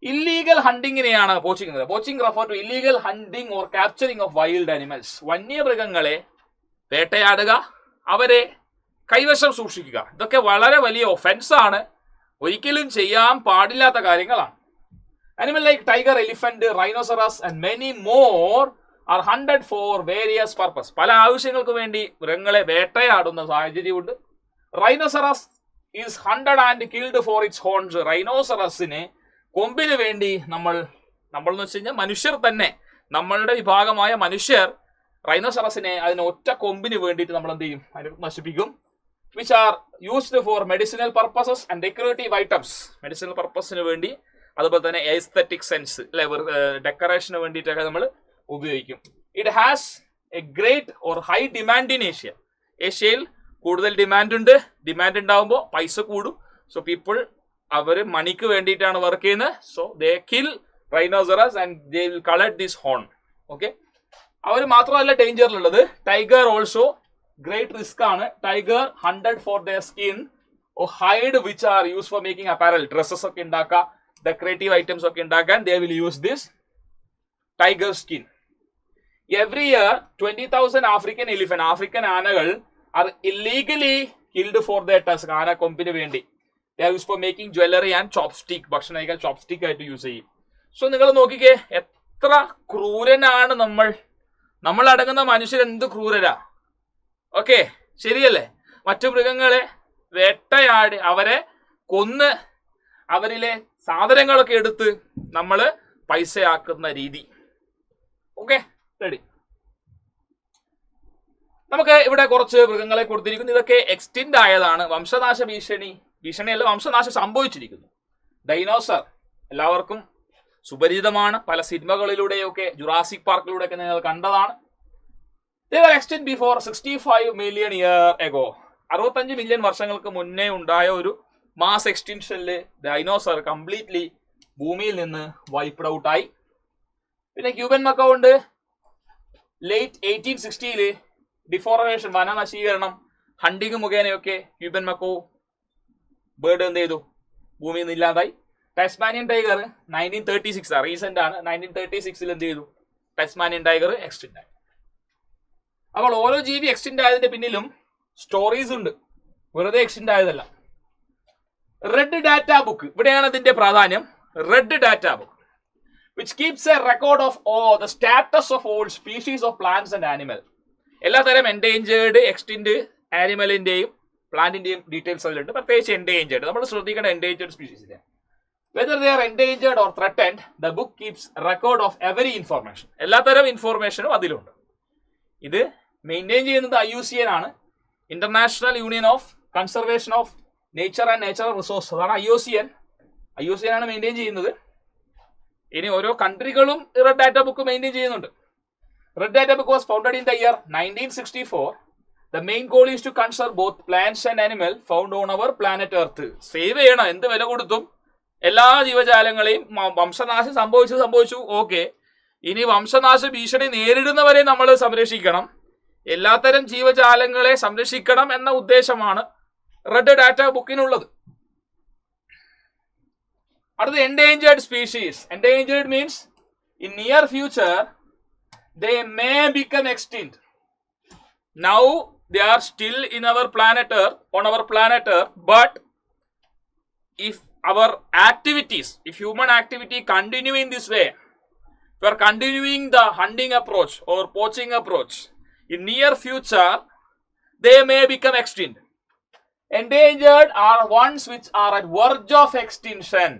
ഇല്ലീഗൽ ഹണ്ടിങ്ങിനെയാണ് poaching. Poaching refer to illegal hunting or capturing of wild animals. വന്യമൃഗങ്ങളെ വേട്ടയാടുക, അവരെ കൈവശം സൂക്ഷിക്കുക. ഇതൊക്കെ വളരെ വലിയ ഒഫൻസ് ആണ്, ഒരിക്കലും ചെയ്യാൻ പാടില്ലാത്ത കാര്യങ്ങളാണ്. Animal like tiger, elephant, rhinoceros and many more are hunted for various purpose. പല ആവശ്യങ്ങൾക്ക് വേണ്ടി മൃഗങ്ങളെ വേട്ടയാടുന്ന സാഹചര്യമുണ്ട്. Rhinoceros is hunted and killed for its horns. റൈനോസറസിനെ കൊമ്പിന് വേണ്ടി നമ്മൾ എന്ന് വെച്ച് കഴിഞ്ഞാൽ മനുഷ്യർ തന്നെ, നമ്മളുടെ വിഭാഗമായ മനുഷ്യർ റൈനോസറസിനെ അതിന് ഒറ്റ കൊമ്പിന് വേണ്ടിയിട്ട് നമ്മൾ എന്ത് ചെയ്യും? അതിനെ നശിപ്പിക്കും. Which are used for medicinal purposes and decorative items. Medicinal പർപ്പസിന് വേണ്ടി, അതുപോലെ തന്നെ എസ്തെറ്റിക് സെൻസ് അല്ലെ, ഡെക്കറേഷന് വേണ്ടിയിട്ടൊക്കെ നമ്മൾ ഉപയോഗിക്കും. It has A great or high demand in Asia. ഏഷ്യയിൽ കൂടുതൽ ഡിമാൻഡ് ഉണ്ട്. ഡിമാൻഡ് ഉണ്ടാകുമ്പോൾ പൈസ കൂടും. സോ പീപ്പിൾ അവർ മണിക്ക് വേണ്ടിയിട്ടാണ് വർക്ക് ചെയ്യുന്നത്. So they kill rhinoceros and they will collect this horn. Okay, അവർ മാത്രമല്ല ഡേഞ്ചറിലുള്ളത്. ടൈഗർ ഓൾസോ ഗ്രേറ്റ് റിസ്ക് ആണ്. Tiger hunted for their skin or hide which are use for making apparel. Dresses ഒക്കെ ഉണ്ടാക്കുക, decorative items ഒക്കെ ഉണ്ടാക്കാൻ they will use this tiger skin. Every year 20,000 African elephant, African ആനകൾ are illegally killed for their tusk. ആന കൊമ്പിന് വേണ്ടി. They are used for making jewelry and chopstick. ഭക്ഷണം കഴിക്കാൻ ചോപ്സ്റ്റിക് ആയിട്ട് യൂസ് ചെയ്യും. സോ നിങ്ങൾ നോക്കിക്കേ, എത്ര ക്രൂരനാണ് നമ്മൾ അടങ്ങുന്ന മനുഷ്യർ. എന്ത് ക്രൂരരാ! ഓക്കെ, ശരിയല്ലേ? മറ്റു മൃഗങ്ങളെ വേട്ടയാടി അവരെ കൊന്ന് അവരിലെ സാധനങ്ങളൊക്കെ എടുത്ത് നമ്മൾ പൈസയാക്കുന്ന രീതി. Okay, ready. നമുക്ക് ഇവിടെ കുറച്ച് മൃഗങ്ങളെ കൊടുത്തിരിക്കുന്നു. ഇതൊക്കെ എക്സ്റ്റിൻഡ് ആയതാണ്. വംശനാശ ഭീഷണിയല്ല, വംശനാശം സംഭവിച്ചിരിക്കുന്നു. ഡൈനോസർ എല്ലാവർക്കും സുപരിചിതമാണ്. പല സിനിമകളിലൂടെയൊക്കെ, ജുറാസിക് പാർക്കിലൂടെയൊക്കെ നിങ്ങൾ കണ്ടതാണ്. They were extinct before 65 million years ago. 65 million വർഷങ്ങൾക്ക് മുന്നേ ഉണ്ടായ ഒരു മാസ് എക്സ്റ്റിൻഷനിൽ ഡൈനോസർ കംപ്ലീറ്റ്ലി ഭൂമിയിൽ നിന്ന് വൈപ്ഡ് ഔട്ട് ആയി. പിന്നെ ക്യൂബൻ മക്കൗണ്ട് ലേറ്റ് 1860 ഡിഫോറമേഷൻ, വനനശീകരണം, ഹണ്ടിങ് മുഖേനയൊക്കെ ക്യൂബൻ മക്കോ ബേർഡ് എന്ത് ചെയ്തു, ഭൂമിയിൽ നിന്ന് ഇല്ലാതായി. ടാസ്മാനിയൻ ടൈഗർ 1936 റീസെന്റ് ആണ്, 1936 എന്ത് ചെയ്തു, ടാസ്മാനിയൻ ടൈഗർ എക്സ്റ്റിന്റ് ആയി. അപ്പോൾ ഓരോ ജീവി എക്സ്റ്റിന്റ് ആയതിന്റെ പിന്നിലും സ്റ്റോറീസ് ഉണ്ട്, വെറുതെ എക്സ്റ്റിന്റ് ആയതല്ല. റെഡ് ഡാറ്റ ബുക്ക്, ഇവിടെയാണ് ഇതിന്റെ പ്രാധാന്യം. Red data book which keeps a record of all the status of all species of plants and animal. എല്ലാത്തരം എൻഡേഞ്ചേർഡ് എക്സ്റ്റിന്റ് ആനിമലിന്റെയും പ്ലാന്റിന്റെയും ഡീറ്റെയിൽസ് അതിലുണ്ട്. പ്രത്യേകിച്ച് എൻഡേഞ്ചേർഡ്, നമ്മൾ ശ്രദ്ധിക്കേണ്ട എൻഡേഞ്ചേർഡ് സ്പീഷീസിന്റെ. Whether they are endangered or threatened, the book keeps record of every information. എല്ലാത്തരം ഇൻഫോർമേഷനും അതിലുണ്ട്. ഇത് മെയിൻറ്റെയിൻ ചെയ്യുന്നത് IUCN ആണ്, international union of conservation of nature and natural resource. അതാണ് IUCN ആണ് മെയിൻറ്റെയിൻ ചെയ്യുന്നത്. ഇനി ഓരോ കൺട്രികളും റെഡ് ഡാറ്റ ബുക്ക് മെയിൻറ്റെയിൻ ചെയ്യുന്നുണ്ട്. Red data book was founded in the year 1964. The main goal is to conserve both plants and animal found on our planet Earth. Save ചെയ്യണം, എന്ത് വില കൊടുത്തും എല്ലാ ജീവജാലങ്ങളെയും. വംശനാശം സംഭവിച്ചു, ഓക്കെ. ഇനി വംശനാശ ഭീഷണി നേരിടുന്നവരെ നമ്മൾ സംരക്ഷിക്കണം, എല്ലാത്തരം ജീവജാലങ്ങളെ സംരക്ഷിക്കണം എന്ന ഉദ്ദേശമാണ് റെഡ് ഡാറ്റ ബുക്കിനുള്ളത്. അടുത്ത endangered species. Endangered means in near future they may become extinct. Now they are still in our planet Earth, on our planet Earth, but if our activities, if human activity continue in this way, we are continuing the hunting approach or poaching approach, in near future they may become extinct. Endangered are ones which are at verge of extinction.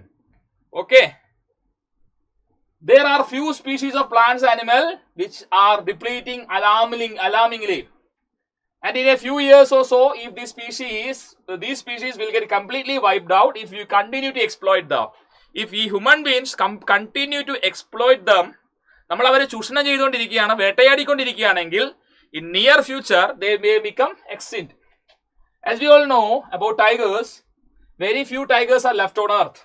Okay, there are few species of plants and animal which are depleting alarmingly, and in a few years or so, if these species will get completely wiped out if you continue to exploit them. If we human beings continue to exploit them, നമ്മൾ അവരെ ചൂഷണം ചെയ്തുകൊണ്ടിരിക്കുകയാണ്, വേട്ടയാടിക്കൊണ്ടിരിക്കുകയാണെങ്കിൽ in near future they may become extinct. As we all know about tigers, very few tigers are left on earth.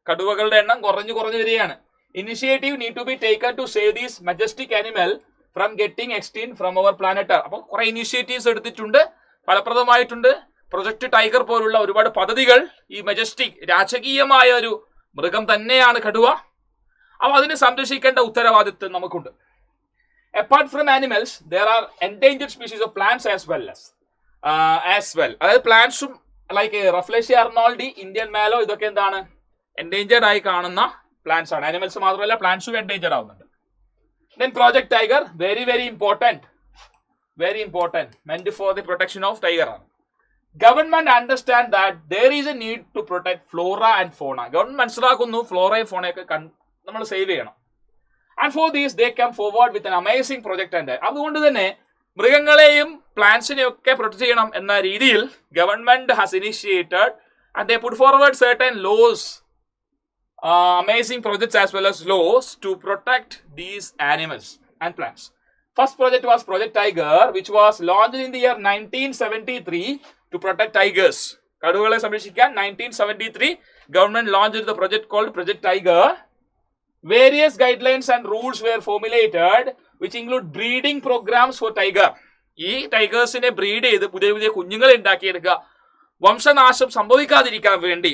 കടുവകളുടെ എണ്ണം കുറഞ്ഞു വരികയാണ്. Initiative need to be taken to save these majestic animal from getting extinct from our planet. അപ്പോൾ കുറെ initiatives എടുത്തിട്ടുണ്ട്, ഫലപ്രദമായിട്ടുണ്ട്. Project tiger പോലുള്ള ഒരുപാട് പദ്ധതികൾ. ഈ മജസ്റ്റിക് രാജകീയമായ ഒരു മൃഗം തന്നെയാണ് കടുവ. അപ്പോൾ അതിനെ സംരക്ഷിക്കേണ്ട ഉത്തരവാദിത്വം നമുക്കുണ്ട്. Apart from animals there are endangered species of plants as well. അതായത് പ്ലാന്റ്സും ലൈക്ക് റഫ്ലേഷ്യ അർണോൾഡി, ഇന്ത്യൻ മാലോ, ഇതൊക്കെ എന്താണ്, എൻഡേഞ്ചേർഡ് ആയി കാണുന്ന പ്ലാന്റ്സ് ആണ്. ആനിമൽസ് മാത്രമല്ല പ്ലാന്റ്സും എൻഡേഞ്ചേർഡ് ആവുന്നുണ്ട്. Then Project Tiger, very important, meant for the protection of tiger. Government understand that there is a need to protect flora and fauna. Government മനസ്സിലാക്കുന്നു ഫ്ലോറയും ഫോണയൊക്കെ നമ്മൾ save ചെയ്യണം. And for this they come forward with an amazing project. And അതുകൊണ്ട് തന്നെ മൃഗങ്ങളെയും പ്ലാന്റ്സിനെയും ഒക്കെ protect ചെയ്യണം എന്ന രീതിയിൽ government has initiated and they put forward certain laws, amazing projects as well as laws to protect these animals and plants. First project was Project Tiger, which was launched in the year 1973 to protect tigers. കടുവകളെ സംരക്ഷിക്കാൻ 1973 government launched the project called Project Tiger. Various guidelines and rules were formulated which include breeding programs for tiger. ഈ ടൈഗേഴ്സിനെ breed ചെയ്ത് പുതിയ കുഞ്ഞുങ്ങളെ ഉണ്ടാക്കിയെടുക്കുക, വംശനാശം സംഭവിക്കാതിരിക്കാൻ വേണ്ടി,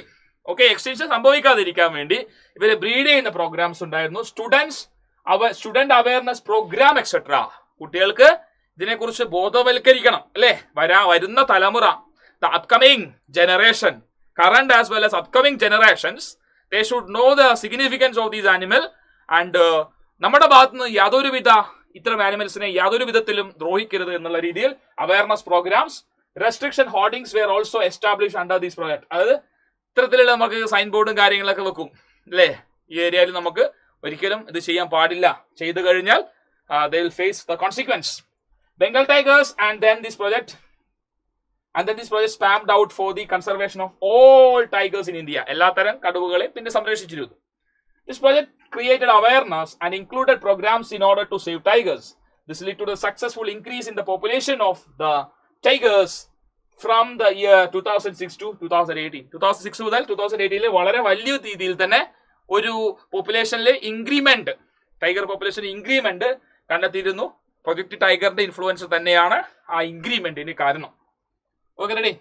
extension സംഭവിക്കാതിരിക്കാൻ വേണ്ടി ഇവരെ ബ്രീഡ് ചെയ്യുന്ന പ്രോഗ്രാംസ് ഉണ്ടായിരുന്നു. Student awareness programme etcetera. കുട്ടികൾക്ക് ഇതിനെക്കുറിച്ച് ബോധവൽക്കരിക്കണം, അല്ലെ? വരുന്ന തലമുറ, the upcoming generation, current as well as upcoming generations, they should know the significance of these animal. And നമ്മുടെ ഭാഗത്തുനിന്ന് യാതൊരുവിധ ഇത്തരം ആനിമൽസിനെ യാതൊരു വിധത്തിലും ദ്രോഹിക്കരുത് എന്നുള്ള രീതിയിൽ awareness programmes, restriction hoardings were also establish under these project. അതായത് ഇത്തരത്തിലുള്ള നമുക്ക് സൈൻ ബോർഡും കാര്യങ്ങളൊക്കെ വെക്കും, അല്ലേ? ഈ ഏരിയയിൽ നമുക്ക് ഒരിക്കലും ഇത് ചെയ്യാൻ പാടില്ല, ചെയ്തു കഴിഞ്ഞാൽ they will face the consequence. Bengal tigers and then this project spammed out for the conservation of all tigers in India. എല്ലാത്തരം കടുവകളെയും പിന്നെ സംരക്ഷിച്ചിരുന്നു. This project created awareness and included programs in order to save tigers. This led to the successful increase in the population of the tigers from the year 2006 to 2018. 2006 മുതൽ 2018 വളരെ വലിയ രീതിയിൽ തന്നെ ഒരു പോപ്പുലേഷനിലെ increment, tiger population increment കണ്ടെത്തിയിരുന്നു. Project ടൈഗറിന്റെ influence തന്നെയാണ് ആ ഇൻക്രിമെന്റിന് കാരണം. Okay ready.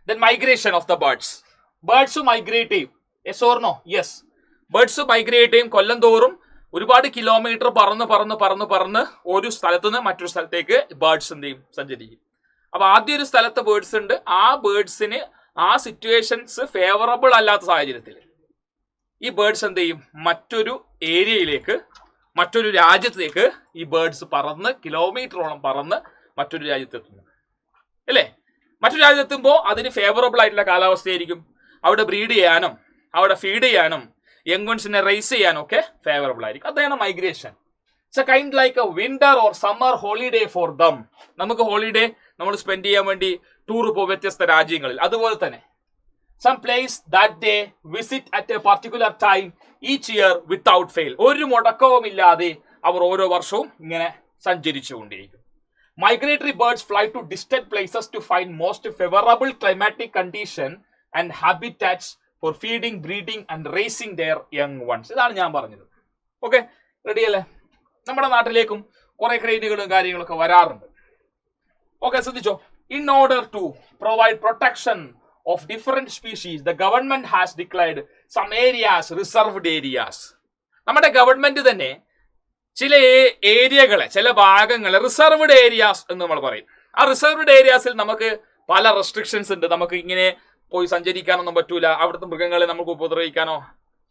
Then migration of the birds. Birds migrate ചെയ്യും. Yes or no? Yes. Birds migrate ചെയ്യും. കൊല്ലം തോറും ഒരുപാട് കിലോമീറ്റർ പറന്ന് ഒരു സ്ഥലത്ത് നിന്ന് മറ്റൊരു സ്ഥലത്തേക്ക് ബേർഡ്സ് എന്ത് ചെയ്യും? സഞ്ചരിക്കും. അപ്പൊ ആദ്യം ഒരു സ്ഥലത്ത് ബേർഡ്സ് ഉണ്ട്. ആ ബേർഡ്സിന് ആ സിറ്റുവേഷൻസ് ഫേവറബിൾ അല്ലാത്ത സാഹചര്യത്തിൽ ഈ ബേർഡ്സ് എന്ത് ചെയ്യും? മറ്റൊരു ഏരിയയിലേക്ക്, മറ്റൊരു രാജ്യത്തേക്ക് ഈ ബേർഡ്സ് പറന്ന് കിലോമീറ്ററോളം പറന്ന് മറ്റൊരു രാജ്യത്തെത്തുന്നു അല്ലേ? മറ്റൊരു രാജ്യത്തെത്തുമ്പോൾ അതിന് ഫേവറബിൾ ആയിട്ടുള്ള കാലാവസ്ഥയായിരിക്കും. അവിടെ ബ്രീഡ് ചെയ്യാനും അവിടെ ഫീഡ് ചെയ്യാനും യങ് വൺസിനെ റേസ് ചെയ്യാനും ഒക്കെ ഫേവറബിൾ ആയിരിക്കും. അതാണ് migration. It's A kind like A winter or summer holiday for them. നമുക്ക് ഹോളിഡേ നമ്മൾ സ്പെൻഡ് ചെയ്യാൻ വേണ്ടി ടൂർ പോകും വ്യത്യസ്ത രാജ്യങ്ങളിൽ. അതുപോലെ തന്നെ some place that they visit at a particular time each year without fail. ഒരു മുടക്കവും ഇല്ലാതെ അവർ ഓരോ വർഷവും ഇങ്ങനെ സഞ്ചരിച്ചുകൊണ്ടിരിക്കും. Migratory birds fly to distant places to find most favorable climatic condition and habitats for feeding, breeding and raising their young ones. ഇതാണ് ഞാൻ പറഞ്ഞത്. Okay, ready അല്ലേ? നമ്മുടെ നാട്ടിലേക്കും കുറെ ക്രെയിനുകളും കാര്യങ്ങളൊക്കെ വരാറുണ്ട്. ഓക്കെ, ശ്രദ്ധിച്ചോ. In order to provide protection of different species, the government has declared some areas reserved areas. നമ്മുടെ ഗവൺമെന്റ് തന്നെ ചില ഏരിയകളെ, ചില ഭാഗങ്ങളെ റിസർവ്ഡ് ഏരിയാസ് എന്ന് നമ്മൾ പറയും. ആ റിസർവ്ഡ് ഏരിയാസിൽ നമുക്ക് പല റെസ്ട്രിക്ഷൻസ് ഉണ്ട്. നമുക്ക് ഇങ്ങനെ പോയി സഞ്ചരിക്കാനൊന്നും പറ്റൂല. അവിടുത്തെ മൃഗങ്ങളെ നമുക്ക് ഉപദ്രവിക്കാനോ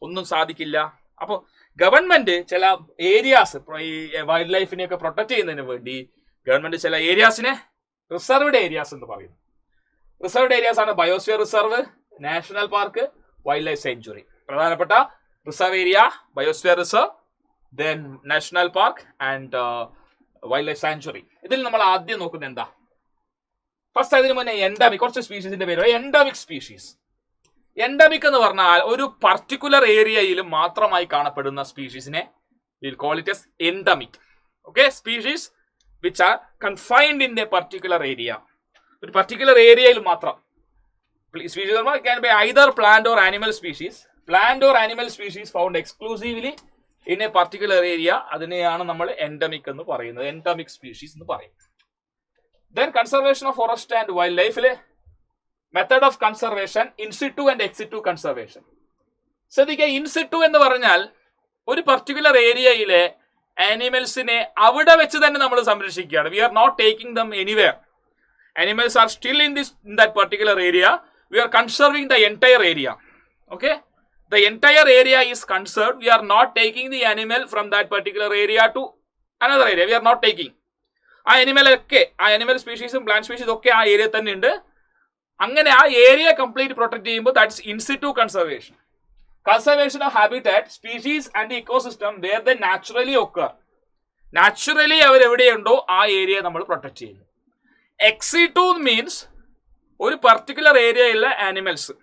ഒന്നും സാധിക്കില്ല. അപ്പോൾ ഗവൺമെന്റ് ചില ഏരിയാസ്, ഈ വൈൽഡ് ലൈഫിനെയൊക്കെ പ്രൊട്ടക്ട് ചെയ്യുന്നതിന് വേണ്ടി ഗവൺമെന്റ് ചില ഏരിയാസിനെ റിസർവ്ഡ് ഏരിയാസ് എന്ന് പറയുന്നു. റിസർവ്ഡ് ഏരിയാസ് ആണ് biosphere reserve, national park, wild life sanctuary. പ്രധാനപ്പെട്ട reserve area, biosphere reserve, then national park and wild life sanctuary. ഇതിൽ നമ്മൾ ആദ്യം നോക്കുന്നത് എന്താ? ഫസ്റ്റ് അതിന് മുന്നേ എൻഡമിക്, കുറച്ച് സ്പീഷീസിന്റെ പേര്. Endemic species. എൻഡമിക് എന്ന് പറഞ്ഞാൽ ഒരു പർട്ടിക്കുലർ ഏരിയയിൽ മാത്രമായി കാണപ്പെടുന്ന സ്പീഷീസിനെ will call it as endemic. Okay, species which are confined in a particular area. ഒരു പർട്ടിക്കുലർ ഏരിയയിൽ മാത്രം. Species can be either plant or animal species. Plant or animal species found exclusively in a particular area, അതിനെയാണ് നമ്മൾ endemic എന്ന് പറയുന്നത്, endemic species എന്ന് പറയും. Then conservation of forest and wild ലൈഫിലെ method of conservation, in situ and ex situ conservation. ശ്രദ്ധിക്കുക, in situ എന്ന് പറഞ്ഞാൽ ഒരു പർട്ടിക്കുലർ ഏരിയയിലെ ആനിമൽസിനെ അവിടെ വെച്ച് തന്നെ നമ്മൾ സംരക്ഷിക്കുകയാണ്. We are not taking them anywhere. Animals are still in that particular area. We are conserving the entire area. Okay, the entire area is conserved. We are not taking the animal from that particular area to another area. We are not taking. ആ animal സ്പീഷീസും plant സ്പീഷീസും ഒക്കെ ആ area തന്നെ ഉണ്ട്. അങ്ങനെ ആ area complete protect ചെയ്യുമ്പോൾ that's in situ conservation. Conservation of habitat, species and ecosystem where the naturally occur. Naturally അവരെവിടെയുണ്ടോ ആ ഏരിയ നമ്മൾ പ്രൊട്ടക്ട് ചെയ്യുന്നു. എക്സിറ്റു മീൻസ് ഒരു പർട്ടിക്കുലർ ഏരിയയിലെ animals,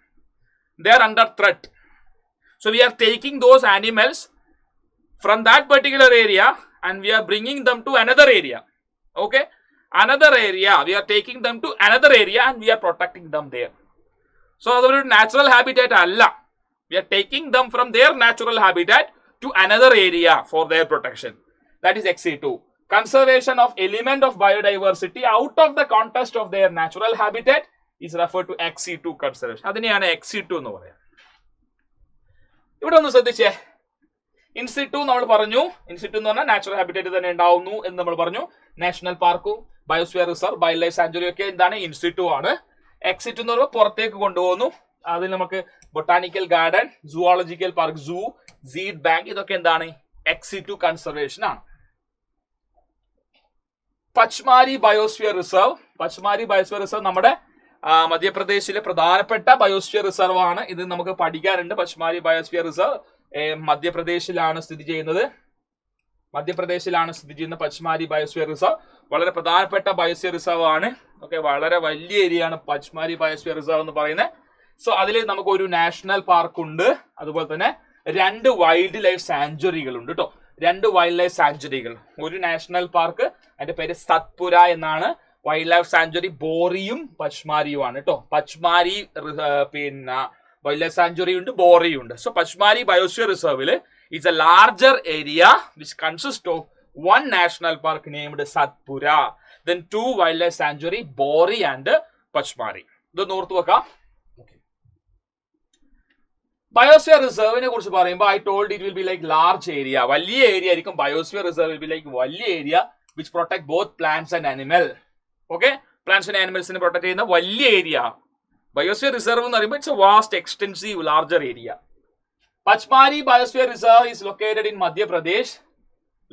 they are under threat. So we are taking those animals from that particular area and we are bringing them to another area. Okay, another area, V are taking them to another area and we are protecting them there. So അതൊരു natural habitat അല്ല. We are taking them from their natural habitat to another area for their protection. That is ex situ. Conservation of element of biodiversity out of the context of their natural habitat is referred to ex-situ conservation. അതിനെയാണ് ex-situ എന്ന് പറയുന്നത്. ഇവിടെ ഒന്ന് ശ്രദ്ധിച്ചേ, in situ നമ്മൾ പറഞ്ഞു. In situ എന്ന് പറഞ്ഞാൽ നാച്ചുറൽ ഹാബിറ്റേറ്റ് തന്നെ ഉണ്ടാവുന്നു എന്ന് നമ്മൾ പറഞ്ഞു. നാഷണൽ പാർക്കും biosphere reserve, wild life sanctuary ഒക്കെ എന്താണ്? ഇൻസിറ്റു ആണ്. എക്സിറ്റു എന്ന് പറയുമ്പോൾ പുറത്തേക്ക് കൊണ്ടുപോകുന്നു. അതിൽ നമുക്ക് ബൊട്ടാനിക്കൽ ഗാർഡൻ, സുവോളജിക്കൽ പാർക്ക്, സൂ, സീഡ് ബാങ്ക്, ഇതൊക്കെ എന്താണ്? എക്സിറ്റു കൺസർവേഷൻ ആണ്. പച്മാരി ബയോസ്ഫിയർ റിസർവ്. പച്മാരി ബയോസ്ഫിയർ റിസർവ് നമ്മുടെ മധ്യപ്രദേശിലെ പ്രധാനപ്പെട്ട ബയോസ്ഫിയർ റിസർവ് ആണ്. ഇത് നമുക്ക് പഠിക്കാറുണ്ട്. പച്മാരി ബയോസ്ഫിയർ റിസർവ് മധ്യപ്രദേശിലാണ് സ്ഥിതി ചെയ്യുന്നത്. മധ്യപ്രദേശിലാണ് സ്ഥിതി ചെയ്യുന്ന പച്മാരി ബയോസ്ഫിയർ റിസർവ് വളരെ പ്രധാനപ്പെട്ട ബയോസ്ഫിയർ റിസർവ് ആണ്. ഓക്കെ, വളരെ വലിയ ഏരിയ ആണ് പച്മാരി ബയോസ്ഫിയർ റിസർവ് എന്ന് പറയുന്നത്. സോ അതിൽ നമുക്ക് ഒരു നാഷണൽ പാർക്ക് ഉണ്ട്, അതുപോലെ തന്നെ 2 വൈൽഡ് ലൈഫ് സാങ്ച്വറികൾ ഉണ്ട് കേട്ടോ. 2 വൈൽഡ് ലൈഫ് സാങ്ച്വറികൾ. ഒരു നാഷണൽ പാർക്ക്, അതിന്റെ പേര് സത്പുര എന്നാണ്. വൈൽഡ് ലൈഫ് സാങ്ച്വറി ബോറിയും പച്മാരിയുമാണ് കേട്ടോ. പച്മാരി പിന്നെ വൈൽഡ് ലൈഫ് സാങ്ച്വറി ഉണ്ട്, ബോറിയും ഉണ്ട്. സോ പച്മാരി ബയോസ്ഫിയർ റിസർവിൽ is a larger area which consists of one national park named Satpura, then 2 wildlife sanctuary, Bori and Pachmari. ഇതൊന്ന് ഓർത്ത് വെക്കാം. ബയോസ്ഫിയർ റിസർവിനെ കുറിച്ച് പറയുമ്പോൾ I told it will be like large area, വലിയ ഏരിയ ആയിരിക്കും. Biosphere reserve will be like വലിയ area which protect both plants and animal. Okay, plants and ആനിമൽസിനെ പ്രൊട്ടക്ട് ചെയ്യുന്ന വലിയ ഏരിയ. ബയോസ്ഫിയർ റിസർവ് എന്ന് പറയുമ്പോൾ it's a vast extensive larger area. Pachmarhi biosphere reserve is located in Madhya Pradesh,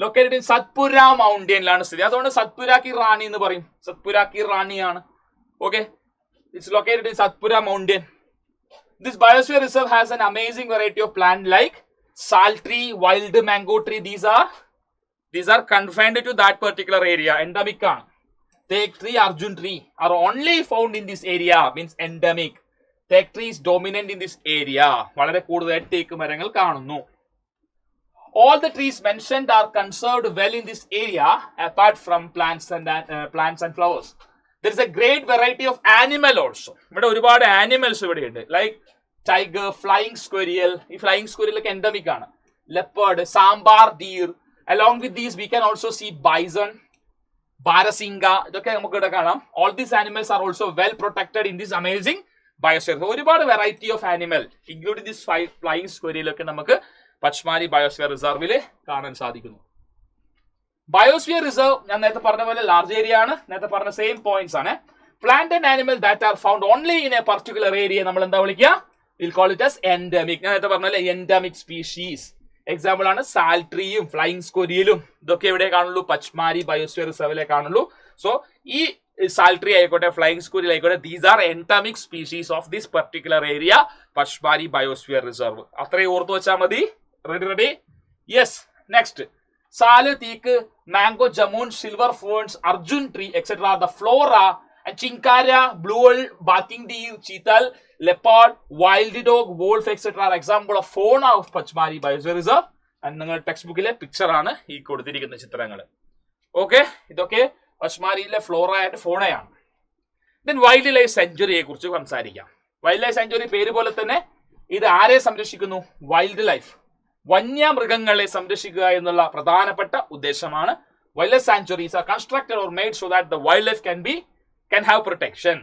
located in Satpura മൗണ്ടനിലാണ് സ്ഥിതി. അതുകൊണ്ട് സത്പുര കി റാണി എന്ന് പറയും. സത്പുര കി റാണിയാണ്. Okay, it's located in Satpura mountain. This biosphere reserve has an amazing variety of plant like sal tree, wild mango tree. These are confined to that particular area. Endemic ആണ്. Teak tree, Arjun tree are only found in this area, means endemic. Teak tree is dominant in this area. വളരെ കൂടുതലായിട്ട് തേക്ക് മരങ്ങൾ കാണുന്നു. All the trees mentioned are conserved well in this area apart from plants and flowers. There is a great variety of animal also. ഇവിടെ ഒരുപാട് animals ഇവിടെ ഉണ്ട്. Like tiger, flying squirrel. ഈ ഫ്ലൈയിങ് സ്ക്വരിയൽ ഒക്കെ എൻഡമിക് ആണ്. Leopard, sambar deer. Along with these we can also see bison, barasingha. ഇതൊക്കെ നമുക്ക് ഇവിടെ കാണാം. All these animals are also well protected in this amazing biosphere. ഒരുപാട് variety of animal including this flying squirrel ഒക്കെ നമുക്ക് പച്മാരി biosphere റിസർവിൽ കാണാൻ സാധിക്കുന്നു. ബയോസ്ഫിയർ റിസർവ് ഞാൻ നേരത്തെ പറഞ്ഞ പോലെ ലാർജ് ഏരിയ ആണ്. നേരത്തെ പറഞ്ഞ സെയിം പോയിന്റ്സ് ആണ്. Plant and animal that are found only in a particular area നമ്മൾ എന്താ വിളിക്കുക? Will call it as endemic. ഞാൻ നേരത്തെ പറഞ്ഞ എൻഡമിക് സ്പീഷീസ്. എക്സാമ്പിൾ ആണ് സാൽട്രിയും ഫ്ലൈയിങ് സ്ക്വരിയലും. ഇതൊക്കെ എവിടെ കാണുള്ളൂ? പച്മാരി ബയോസ്ഫിയർ റിസർവിലെ കാണുള്ളൂ. സോ ഈ സാൽട്രി ആയിക്കോട്ടെ, ഫ്ലൈയിങ് സ്ക്വരിയൽ ആയിക്കോട്ടെ, these are endemic species of this particular area Pachmarhi biosphere reserve. അത്രയും ഓർത്ത് വെച്ചാൽ മതി. Ready? Yes. Next, Sal, teak, mango, jamun, silver ferns, Arjun tree, etc. The flora and Chinkaria, blue owl, barking deer, cheetal, leopard, wild dog, wolf, etc. are example of fauna of Pachmari Biosphere Reserve. And നിങ്ങളുടെ text ബുക്കിലെ picture ആണ് ഈ കൊടുത്തിരിക്കുന്ന ചിത്രങ്ങൾ. Okay, ഇതൊക്കെ പച്മാരിയിലെ flora and ഫോണയാണ്. Then wild life സെഞ്ചുറിയെ കുറിച്ച് സംസാരിക്കാം. വൈൽഡ് ലൈഫ് സെഞ്ചുറി പേര് പോലെ തന്നെ ഇത് ആരെ സംരക്ഷിക്കുന്നു? വൈൽഡ് ലൈഫ്, വന്യമൃഗങ്ങളെ സംരക്ഷിക്കുക എന്നുള്ള പ്രധാനപ്പെട്ട ഉദ്ദേശമാണ്. Wild life sanctuaries are constructed or made so that the wild life can have protection.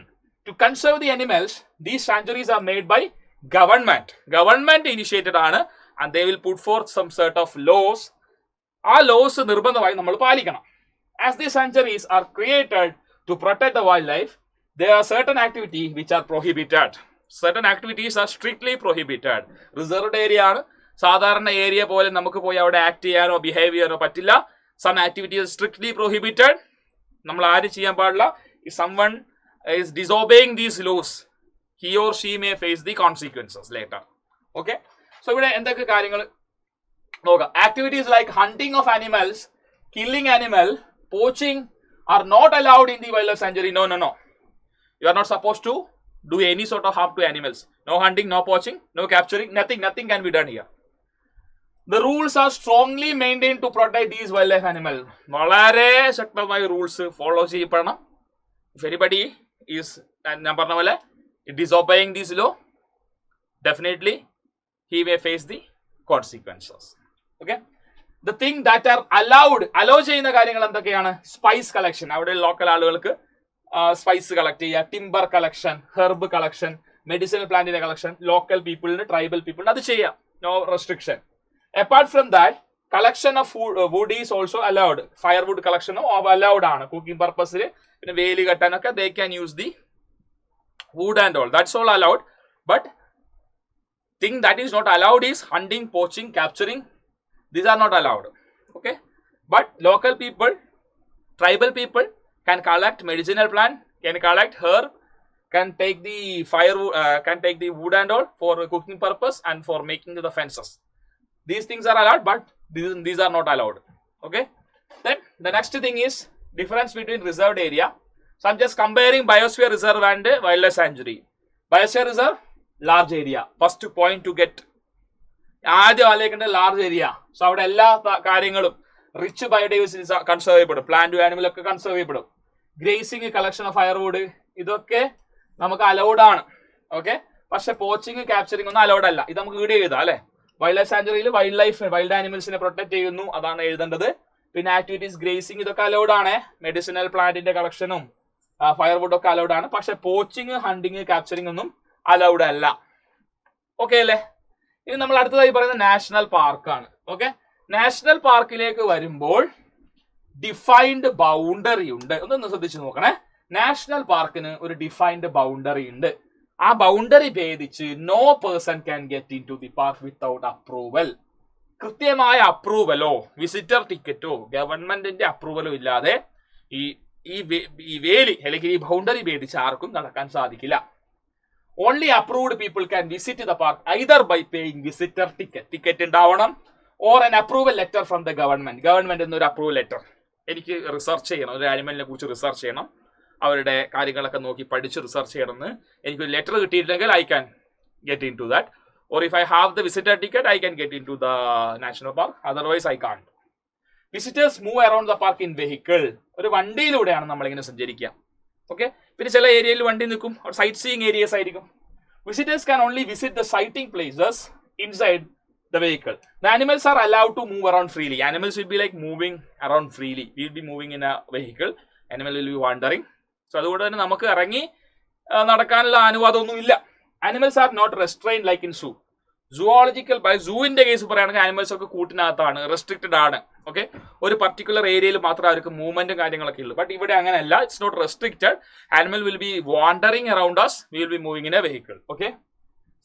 To conserve the animals, these sanctuaries are made by government. Government initiated ആണ്, and they will put forth some sort of laws. ആ loss നിർബന്ധമായി നമ്മൾ പാലിക്കണം. As these sanctuaries are created to protect the wildlife, there are certain activities which are prohibited. Certain activities are strictly prohibited. Reserved area ആണ്. സാധാരണ area പോലെ നമുക്ക് പോയി അവിടെ ആക്ട് ചെയ്യാനോ ബിഹേവ് ചെയ്യാനോ പറ്റില്ല. Some activities strictly prohibited. നമ്മൾ ആര് ചെയ്യാൻ പാടില്ല? If someone is disobeying these laws, he or she may face the consequences later. Okay? So ഇവിടെ എന്തൊക്കെ കാര്യങ്ങൾ നോക്കാം. Activities like hunting of animals, killing animal, poaching are not allowed in the wildlife sanctuary. No. You are not supposed to do any sort of harm to animals. No hunting, no poaching, no capturing, nothing can be done here. The rules are strongly maintained to protect these wildlife animals. വളരെ ശക്തമായ rules follow ചെയ്യപ്പെടണം. If anybody is ഞാൻ പറഞ്ഞ പോലെ disobeying this law, definitely he may face the consequences. Okay? The thing that are allowed, allow ചെയ്യുന്ന കാര്യങ്ങൾ എന്തൊക്കെയാണ്? Spice collection, അവിടെ ലോക്കൽ ആളുകൾക്ക് സ്പൈസ് കളക്ട് ചെയ്യുക, timber collection, herb collection, medicinal പ്ലാന്റിന്റെ കളക്ഷൻ, ലോക്കൽ പീപ്പിളിന്, ട്രൈബൽ പീപ്പിളിന് അത് ചെയ്യാം. No restriction. Apart from that, collection of wood is also allowed. Firewood collection allowed ആണ് കുക്കിംഗ് പർപ്പസിൽ. പിന്നെ വേലി കെട്ടാനൊക്കെ they can use the wood and all. That's all allowed. But thing that is not allowed is hunting, poaching, capturing. These are not allowed. Okay? But local people, tribal people can collect medicinal plant, can collect herb, can take the firewood, can take the wood and all for cooking purpose and for making the fences. These things are allowed, but these are not allowed. Okay? Then the next thing is difference between reserved area. So I'm just comparing biosphere reserve and wildlife sanctuary. Biosphere reserve, large area. First point to get. ആദ്യം ആലോചിക്കേണ്ട large area. So അവിടെ എല്ലാ കാര്യങ്ങളും rich biodiversity conserve ചെയ്യപ്പെടും. Plant animal ഒക്കെ conserve ചെയ്യപ്പെടും. Grazing, collection of firewood, ഇതൊക്കെ നമുക്ക് അലൗഡ് ആണ്. ഓക്കെ? പക്ഷെ പോച്ചിങ്, ക്യാപ്ചറിംഗ് ഒന്നും അലൗഡ് അല്ല. ഇത് നമുക്ക് വീഡിയോ ചെയ്താൽ അല്ലെ? വൈൽഡ് ലൈഫ് സാങ്ച്വറിയിൽ വൈൽഡ് ആനിമൽസിനെ പ്രൊട്ടക്ട് ചെയ്യുന്നു, അതാണ് എഴുതേണ്ടത്. പിന്നെ ആക്ടിവിറ്റീസ് ഗ്രേസിംഗ് ഇതൊക്കെ അലൗഡ് ആണ്. മെഡിസിനൽ പ്ലാന്റിന്റെ കളക്ഷനും ഫയർവുഡ് ഒക്കെ അലൗഡ് ആണ്. പക്ഷെ പോച്ചിങ്, ഹണ്ടിങ്, ക്യാപ്ചറിങ് ഒന്നും അലൗഡ് അല്ല. ഓക്കെ അല്ലേ? ഇത് നമ്മൾ അടുത്തതായി പറയുന്നത് നാഷണൽ പാർക്കാണ്. ഓക്കെ, നാഷണൽ പാർക്കിലേക്ക് വരുമ്പോൾ ഡിഫൈൻഡ് ബൗണ്ടറി ഉണ്ട്. ഒന്ന് ശ്രദ്ധിച്ചു നോക്കണേ. നാഷണൽ പാർക്കിന് ഒരു ഡിഫൈൻഡ് ബൗണ്ടറി ഉണ്ട്. ആ ബൗണ്ടറി ഭേദിച്ച് no person can get in to the park without approval. കൃത്യമായ അപ്രൂവലോ വിസിറ്റർ ടിക്കറ്റോ ഗവൺമെന്റിന്റെ അപ്രൂവലോ ഇല്ലാതെ ഈ വേലി അല്ലെങ്കിൽ ഈ ബൗണ്ടറി ഭേദിച്ച് ആർക്കും നടക്കാൻ സാധിക്കില്ല. Only approved people can visit the park either by paying visitor ticket. Ticket ഉണ്ടാവണം, or an approval letter from the government. Government എന്നൊരു അപ്രൂവൽ ലെറ്റർ. എനിക്ക് റിസർച്ച് ചെയ്യണം, ഒരു ആനിമലിനെ കുറിച്ച് റിസർച്ച് ചെയ്യണം, അവരുടെ കാര്യങ്ങളൊക്കെ നോക്കി പഠിച്ച് റിസർച്ച് ചെയ്യണമെന്ന് എനിക്കൊരു ലെറ്റർ കിട്ടിയിട്ടുണ്ടെങ്കിൽ I can get in to that. Or if I have the visitor ticket I can get in to the national park. Otherwise I can't. Visitors move around the park in vehicle. ഒരു വണ്ടിയിലൂടെയാണ് നമ്മളിങ്ങനെ സഞ്ചരിക്കുക. Okay, പിന്നെ ചില ഏരിയയിൽ വണ്ടി നിൽക്കും, site seeing Arias ആയിരിക്കും. Visitors can only visit the citing places inside the vehicle. The animals are allowed to move around freely. Animals will be like moving around freely. We will be moving in a vehicle. Animal will be wandering. So അതുകൊണ്ട് തന്നെ നമുക്ക് ഇറങ്ങി നടക്കാനുള്ള അനുവാദമൊന്നും ഇല്ല. Animals are not restrained like in zoo. Zoological by സൂവിന്റെ case പറയുകയാണെങ്കിൽ animals ഒക്കെ കൂട്ടിനകത്താണ്, റെസ്ട്രിക്റ്റഡ് ആണ്. ഓക്കെ, ഒരു പർട്ടിക്കുലർ ഏരിയയിൽ മാത്രമേ അവർക്ക് മൂവ്മെന്റും കാര്യങ്ങളൊക്കെ ഉള്ളൂ. ബട്ട് ഇവിടെ അങ്ങനെയല്ല. It's not restricted. Animal will be wandering around us. We will be moving in a vehicle. Okay.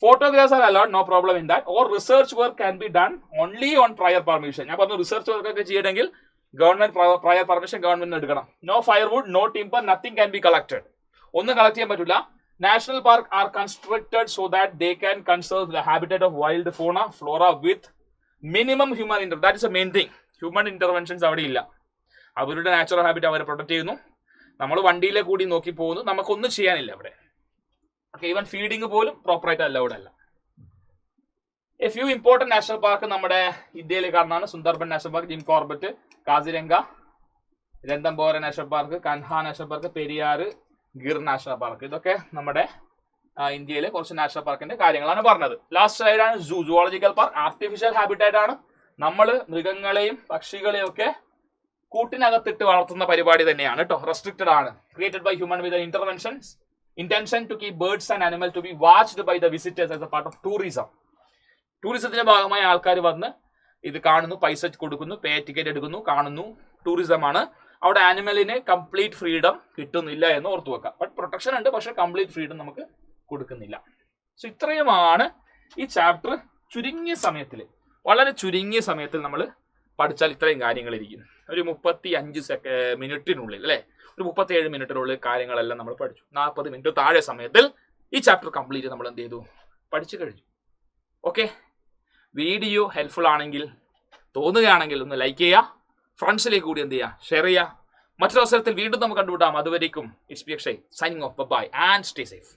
Photographs are allowed, no problem in that. Or research work can be done only on prior permission. ഞാൻ പറഞ്ഞു research work ഒക്കെ ചെയ്യണമെങ്കിൽ government prior permission government എടുക്കണം. No firewood, no timber, nothing can be collected. ഒന്നും collect ചെയ്യാൻ പറ്റില്ല. National park are constructed so that they can conserve the habitat of wild fauna flora with minimum human intervention. That is a main thing. Human interventions അവിടെ ഇല്ല. അവരുടെ natural habit അവരെ protect ചെയ്യുന്നു. നമ്മൾ വണ്ടിയിലെ കൂടി നോക്കി പോകുന്നു. നമുക്കൊന്നും ചെയ്യാനില്ല അവിടെ. ഓക്കെ, ഈവൻ ഫീഡിങ് പോലും പ്രോപ്പറായിട്ട് അലൗഡ് അല്ല. A few important national park നമ്മുടെ ഇന്ത്യയിൽ കാണുന്നതാണ്. Sundarban national park, Jim Corbett, Kaziranga, Ranthambore national park, Kanha national park, Periyar, Gir national park. ഇതൊക്കെ നമ്മുടെ ഇന്ത്യയിലെ കുറച്ച് നാഷണൽ പാർക്കിന്റെ കാര്യങ്ങളാണ് പറഞ്ഞത്. ലാസ്റ്റ് സ്ലൈഡാണ് zoo. Zoological park artificial habitat ആണ്. നമ്മൾ മൃഗങ്ങളെയും പക്ഷികളെയും ഒക്കെ കൂട്ടിനകത്തിട്ട് വളർത്തുന്ന പരിപാടി തന്നെയാണ് കേട്ടോ. റെസ്ട്രിക്റ്റഡ് ആണ്. Created by human with intention to keep birds and animals to be watched by the visitors as a part of tourism. ടൂറിസത്തിന്റെ ഭാഗമായി ആൾക്കാർ വന്ന് ഇത് കാണുന്നു, പൈസ കൊടുക്കുന്നു, പേ ടിക്കറ്റ് എടുക്കുന്നു, കാണുന്നു. ടൂറിസം ആണ്. അവിടെ ആനിമലിന് കംപ്ലീറ്റ് ഫ്രീഡം കിട്ടുന്നില്ല എന്ന് ഓർത്തു വെക്കാം. ബട്ട് പ്രൊട്ടക്ഷൻ ഉണ്ട്, പക്ഷെ കംപ്ലീറ്റ് ഫ്രീഡം നമുക്ക് കൊടുക്കുന്നില്ല. സോ ഇത്രയുമാണ് ഈ ചാപ്റ്റർ. ചുരുങ്ങിയ സമയത്തിൽ, വളരെ ചുരുങ്ങിയ സമയത്തിൽ നമ്മൾ പഠിച്ചാൽ ഇത്രയും കാര്യങ്ങൾ ഇരിക്കും. ഒരു 35 മിനിറ്റിനുള്ളിൽ അല്ലേ, ഒരു 37 മിനിറ്റിനുള്ളിൽ കാര്യങ്ങളെല്ലാം നമ്മൾ പഠിച്ചു. 40 മിനിറ്റ് താഴെ സമയത്തിൽ ഈ ചാപ്റ്റർ കംപ്ലീറ്റ് നമ്മൾ എന്ത് ചെയ്തു, പഠിച്ചു കഴിഞ്ഞു. ഓക്കെ, വീഡിയോ ഹെൽപ്ഫുൾ ആണെങ്കിൽ, തോന്നുകയാണെങ്കിൽ ഒന്ന് ലൈക്ക് ചെയ്യുക, ഫ്രണ്ട്സിലേക്ക് കൂടി എന്ത് ചെയ്യുക, ഷെയർ ചെയ്യുക. മറ്റൊരു അവസരത്തിൽ വീണ്ടും നമുക്ക് കണ്ടുപിടാം. അതുവരേക്കും it's be Akshay signing off. Bye and stay safe.